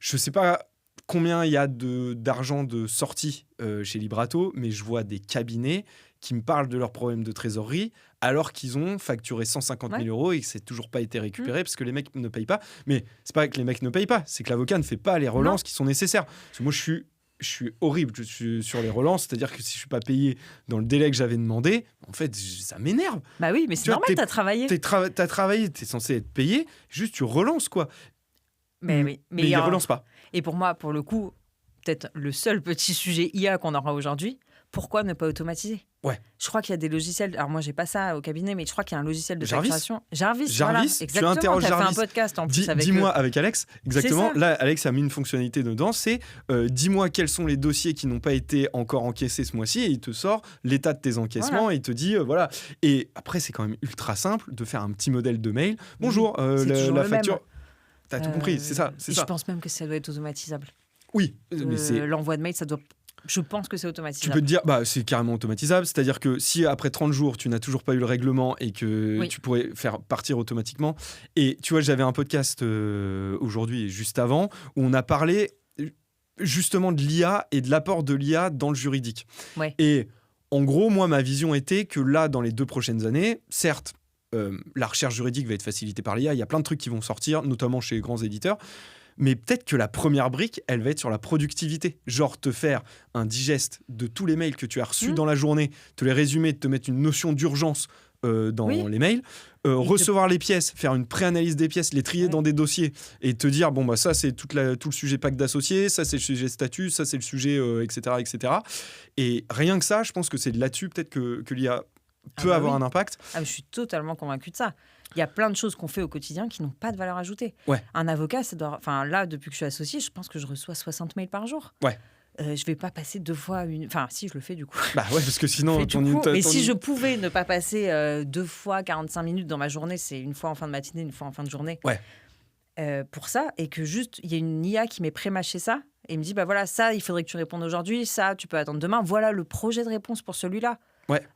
je sais pas combien il y a d'argent de sortie chez Librato, mais je vois des cabinets qui me parlent de leurs problèmes de trésorerie alors qu'ils ont facturé 150 000 euros et que c'est toujours pas été récupéré parce que les mecs ne payent pas. Mais c'est pas que les mecs ne payent pas, c'est que l'avocat ne fait pas les relances qui sont nécessaires. Parce que moi, je suis horrible sur les relances, c'est-à-dire que si je suis pas payé dans le délai que j'avais demandé, en fait, ça m'énerve. Bah oui, mais c'est normal, t'as travaillé. T'as travaillé, t'es censé être payé, juste tu relances, quoi. Mais ils ne relancent pas. Et pour moi, pour le coup, peut-être le seul petit sujet IA qu'on aura aujourd'hui, pourquoi ne pas automatiser ? Je crois qu'il y a des logiciels. Alors moi, j'ai pas ça au cabinet, mais je crois qu'il y a un logiciel de facturation. Jarvis, voilà, exactement. Tu interroges Jarvis. Fait un podcast en plus avec dis-moi avec Alex, exactement. Là, Alex a mis une fonctionnalité dedans. C'est dis-moi quels sont les dossiers qui n'ont pas été encore encaissés ce mois-ci, et il te sort l'état de tes encaissements et il te dit voilà. Et après, c'est quand même ultra simple de faire un petit modèle de mail. Bonjour, la facture. T'as tout compris, c'est ça. Je pense même que ça doit être automatisable. Oui, mais c'est l'envoi de mail, ça doit. Je pense que c'est automatisable. Tu peux te dire, c'est carrément automatisable. C'est-à-dire que si après 30 jours, tu n'as toujours pas eu le règlement et que tu pourrais faire partir automatiquement. Et tu vois, j'avais un podcast aujourd'hui et juste avant où on a parlé justement de l'IA et de l'apport de l'IA dans le juridique. Et en gros, moi, ma vision était que là, dans les 2 prochaines années, certes, la recherche juridique va être facilitée par l'IA. Il y a plein de trucs qui vont sortir, notamment chez les grands éditeurs. Mais peut-être que la première brique, elle va être sur la productivité. Genre te faire un digeste de tous les mails que tu as reçus dans la journée, te les résumer, te mettre une notion d'urgence dans les mails, recevoir les pièces, faire une pré-analyse des pièces, les trier dans des dossiers et te dire, ça c'est tout le sujet pacte d'associés, ça c'est le sujet statut, ça c'est le sujet, etc., etc. Et rien que ça, je pense que c'est là-dessus peut-être que l'IA peut avoir un impact. Je suis totalement convaincu de ça. Il y a plein de choses qu'on fait au quotidien qui n'ont pas de valeur ajoutée. Un avocat, ça doit. Enfin, là, depuis que je suis associée, je pense que je reçois 60 mails par jour. Je vais pas passer 2 fois une. Enfin, si, je le fais du coup. Parce que sinon, mais si je pouvais ne pas passer 2 fois 45 minutes dans ma journée, c'est une fois en fin de matinée, une fois en fin de journée. Pour ça, et que juste, il y a une IA qui m'est pré-mâché ça et me dit, voilà, ça, il faudrait que tu répondes aujourd'hui, ça, tu peux attendre demain. Voilà le projet de réponse pour celui-là.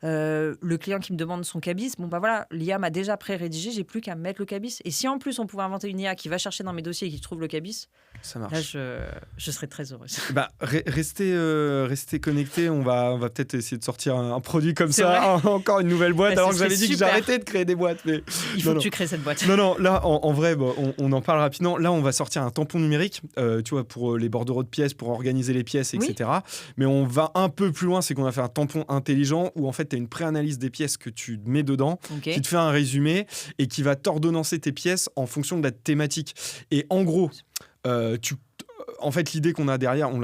Le client qui me demande son cabis, voilà, l'IA m'a déjà pré-rédigé, j'ai plus qu'à mettre le cabis. Et si en plus on pouvait inventer une IA qui va chercher dans mes dossiers et qui trouve le cabis, ça marche. Là, je serais très heureuse. Restez connectés, on va peut-être essayer de sortir un produit comme ça, encore une nouvelle boîte, alors que j'avais dit que j'arrêtais de créer des boîtes. Mais... Il faut que tu crées cette boîte. Non, là, en vrai, on en parle rapidement. Là, on va sortir un tampon numérique, tu vois, pour les bordereaux de pièces, pour organiser les pièces, etc. Mais on va un peu plus loin, c'est qu'on va faire un tampon intelligent où en fait, tu as une pré-analyse des pièces que tu mets dedans, qui te fait un résumé et qui va t'ordonnancer tes pièces en fonction de la thématique. Et en gros, en fait, l'idée qu'on a derrière, on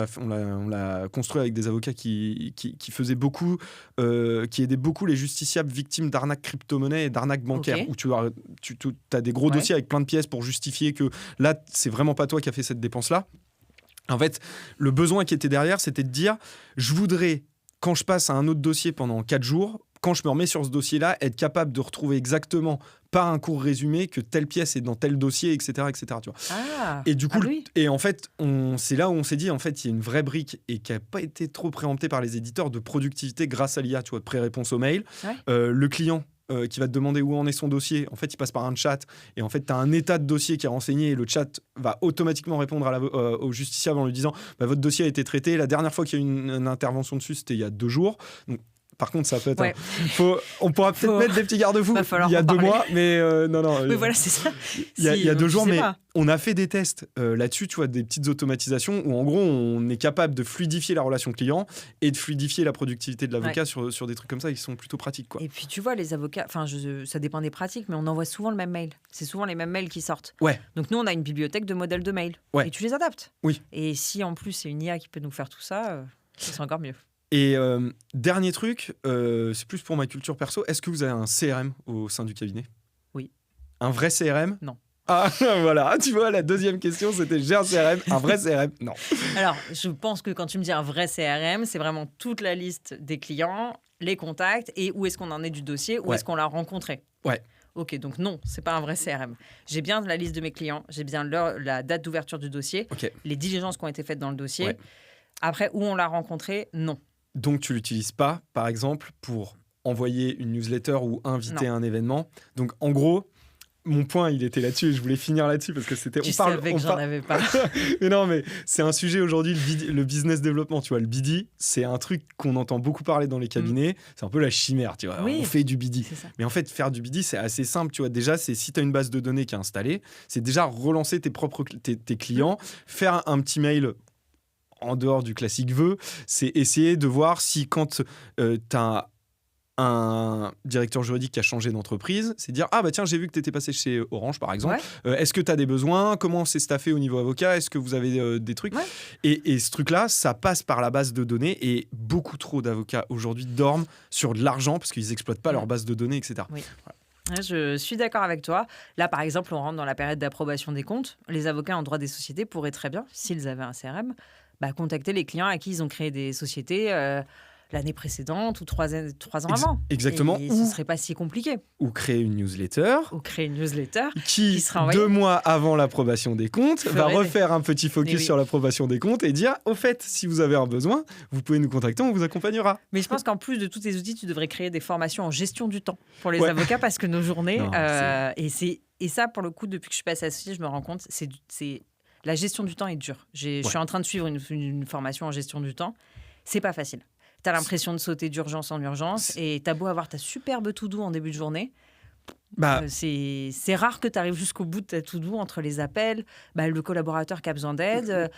l'a construit avec des avocats qui faisaient beaucoup, qui aidaient beaucoup les justiciables victimes d'arnaques crypto-monnaie et d'arnaques bancaires, où tu as des gros dossiers avec plein de pièces pour justifier que là, c'est vraiment pas toi qui as fait cette dépense-là. En fait, le besoin qui était derrière, c'était de dire, je voudrais, quand je passe à un autre dossier pendant 4 jours, quand je me remets sur ce dossier-là, être capable de retrouver exactement par un court résumé que telle pièce est dans tel dossier, etc., etc. Tu vois. Et du coup, et en fait, c'est là où on s'est dit, en fait, il y a une vraie brique et qui n'a pas été trop préemptée par les éditeurs de productivité grâce à l'IA, tu vois, de pré-réponse au mail. Le client qui va te demander où en est son dossier, en fait, il passe par un chat et en fait, tu as un état de dossier qui est renseigné et le chat va automatiquement répondre au justiciable en lui disant votre dossier a été traité. La dernière fois qu'il y a eu une intervention dessus, c'était il y a 2 jours. Donc, Par contre, ça peut être. On pourra peut-être mettre des petits garde-fous. Il y a 2 mois, mais non. Oui, voilà, c'est ça. Il y a 2 jours, mais on a fait des tests là-dessus, tu vois, des petites automatisations où en gros, on est capable de fluidifier la relation client et de fluidifier la productivité de l'avocat sur des trucs comme ça qui sont plutôt pratiques, quoi. Et puis tu vois, les avocats, ça dépend des pratiques, mais on envoie souvent le même mail. C'est souvent les mêmes mails qui sortent. Ouais. Donc nous, on a une bibliothèque de modèles de mails. Ouais. Et tu les adaptes. Oui. Et si en plus c'est une IA qui peut nous faire tout ça, c'est encore mieux. Et dernier truc, c'est plus pour ma culture perso, est-ce que vous avez un CRM au sein du cabinet ? Oui. Un vrai CRM ? Non. Ah, voilà, tu vois, la deuxième question, c'était j'ai un CRM, un vrai CRM ? Non. Alors, je pense que quand tu me dis un vrai CRM, c'est vraiment toute la liste des clients, les contacts et où est-ce qu'on en est du dossier, où est-ce qu'on l'a rencontré. Ouais. Ok, donc non, c'est pas un vrai CRM. J'ai bien la liste de mes clients, j'ai bien la date d'ouverture du dossier, les diligences qui ont été faites dans le dossier. Ouais. Après, où on l'a rencontré, non. Donc, tu l'utilises pas, par exemple, pour envoyer une newsletter ou inviter à un événement. Donc, en gros, mon point, il était là-dessus et je voulais finir là-dessus parce que c'était... Tu savais que j'en avais pas. Mais non, mais c'est un sujet aujourd'hui, le business développement, tu vois. Le BD, c'est un truc qu'on entend beaucoup parler dans les cabinets. C'est un peu la chimère, tu vois. Oui, on fait du BD. Mais en fait, faire du BD, c'est assez simple, tu vois. Déjà, c'est si tu as une base de données qui est installée, c'est déjà relancer tes clients, faire un petit mail en dehors du classique vœu, c'est essayer de voir si quand tu as un directeur juridique qui a changé d'entreprise, c'est dire ah bah tiens, j'ai vu que tu étais passé chez Orange par exemple, est-ce que tu as des besoins, comment c'est staffé au niveau avocat, est-ce que vous avez des trucs, et ce truc là ça passe par la base de données, et beaucoup trop d'avocats aujourd'hui dorment sur de l'argent parce qu'ils exploitent pas leur base de données, etc. Voilà. Je suis d'accord avec toi. Là, par exemple, on rentre dans la période d'approbation des comptes. Les avocats en droit des sociétés pourraient très bien, s'ils avaient un CRM, contacter les clients à qui ils ont créé des sociétés l'année précédente ou 3 ans avant. Exactement. Et ce ne serait pas si compliqué. Ou créer une newsletter. Qui sera envoyée 2 mois avant l'approbation des comptes, va refaire un petit focus sur l'approbation des comptes et dire, au fait, si vous avez un besoin, vous pouvez nous contacter, on vous accompagnera. Mais je pense qu'en plus de tous tes outils, tu devrais créer des formations en gestion du temps pour les avocats, parce que nos journées... et ça, pour le coup, depuis que je suis passée associée, je me rends compte, c'est la gestion du temps est dure. Je suis en train de suivre une formation en gestion du temps. C'est pas facile. Tu as l'impression de sauter d'urgence en urgence et tu as beau avoir ta superbe to-do en début de journée. C'est rare que tu arrives jusqu'au bout de ta to-do entre les appels, le collaborateur qui a besoin d'aide,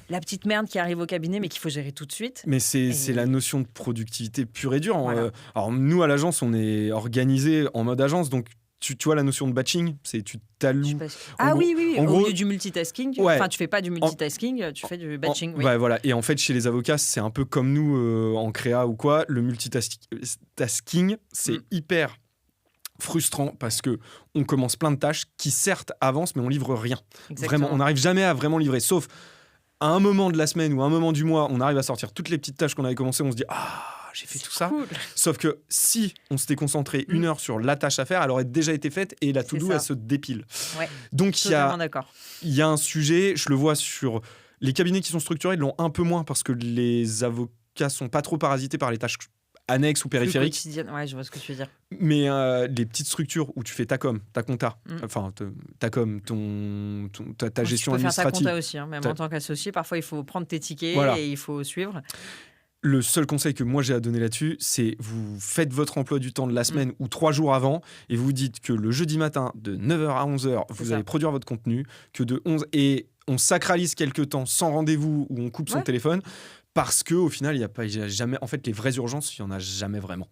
la petite merde qui arrive au cabinet mais qu'il faut gérer tout de suite. Mais c'est la notion de productivité pure et dure. Voilà. Alors nous, à l'agence, on est organisé en mode agence, donc tu vois la notion de batching, c'est tu t'alloues. Oui. Au lieu du multitasking, tu fais pas du multitasking, tu fais du batching. Voilà. Et en fait, chez les avocats, c'est un peu comme nous en créa ou quoi. Le multitasking, c'est hyper frustrant parce que on commence plein de tâches qui certes avancent, mais on livre rien. Exactement. Vraiment, on n'arrive jamais à vraiment livrer, sauf à un moment de la semaine ou à un moment du mois, on arrive à sortir toutes les petites tâches qu'on avait commencé, on se dit j'ai fait tout ça. Cool. Sauf que si on s'était concentré 1 heure sur la tâche à faire, elle aurait déjà été faite et la to-do, elle se dépile. Ouais, donc il y a un sujet, je le vois sur les cabinets qui sont structurés, ils l'ont un peu moins parce que les avocats sont pas trop parasités par les tâches annexes ou périphériques. Ouais, je vois ce que tu veux dire. Mais les petites structures où tu fais ta com, ta compta, ta com, ta gestion administrative. Tu peux faire ta compta aussi, même en tant qu'associé, parfois il faut prendre tes tickets et il faut suivre. Le seul conseil que moi j'ai à donner là-dessus, c'est vous faites votre emploi du temps de la semaine ou 3 jours avant et vous dites que le jeudi matin de 9h à 11h, vous allez produire votre contenu, que de 11 et on sacralise quelques temps sans rendez-vous ou on coupe son téléphone parce qu'au final, il n'y a jamais... En fait, les vraies urgences, il n'y en a jamais vraiment.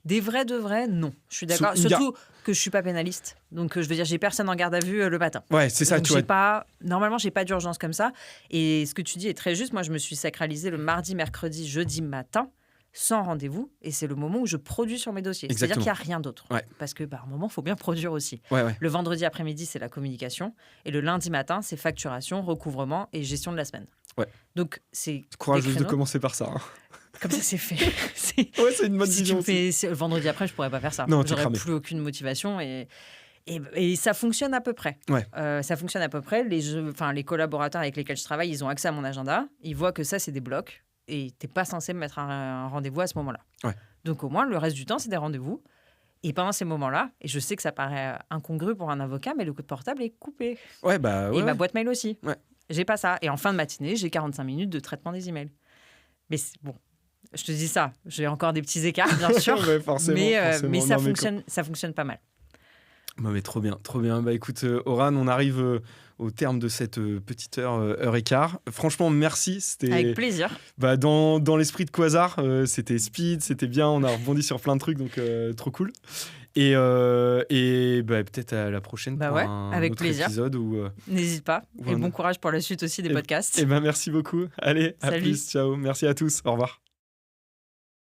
Des vrais de vrais, non. Je suis d'accord. Surtout que je suis pas pénaliste. Donc, je veux dire, j'ai personne en garde à vue le matin. Ouais, c'est ça. Donc, normalement, j'ai pas d'urgence comme ça. Et ce que tu dis est très juste. Moi, je me suis sacralisée le mardi, mercredi, jeudi matin, sans rendez-vous. Et c'est le moment où je produis sur mes dossiers. Exactement. C'est-à-dire qu'il n'y a rien d'autre. Ouais. Parce que, à un moment, il faut bien produire aussi. Ouais. Le vendredi après-midi, c'est la communication. Et le lundi matin, c'est facturation, recouvrement et gestion de la semaine. Ouais. Donc, c'est courageux de commencer par ça. Comme ça, c'est fait. C'est une bonne vision. Le vendredi après, je ne pourrais pas faire ça. J'aurais plus aucune motivation et ça fonctionne à peu près. Ouais. Ça fonctionne à peu près. Les collaborateurs avec lesquels je travaille, ils ont accès à mon agenda. Ils voient que ça, c'est des blocs et tu n'es pas censé me mettre un rendez-vous à ce moment-là. Ouais. Donc, au moins, le reste du temps, c'est des rendez-vous. Et pendant ces moments-là, et je sais que ça paraît incongru pour un avocat, mais le portable est coupé. Et ma boîte mail aussi. Ouais. J'ai pas ça. Et en fin de matinée, j'ai 45 minutes de traitement des emails. Mais bon. Je te dis ça, j'ai encore des petits écarts, bien sûr, Ouais, forcément. mais ça Non, fonctionne pas mal. Bah, mais trop bien, trop bien. Bah écoute, Oran, on arrive au terme de cette petite heure et quart. Franchement, merci. C'était Avec plaisir. bah, dans l'esprit de Quasar, c'était speed, c'était bien. On a rebondi sur plein de trucs, donc trop cool. Et bah, peut-être à la prochaine pour un avec autre plaisir. épisode. N'hésite pas. Et bon courage pour la suite aussi des podcasts. Et ben merci beaucoup. Allez, à Salut. plus. Ciao. Merci à tous. Au revoir.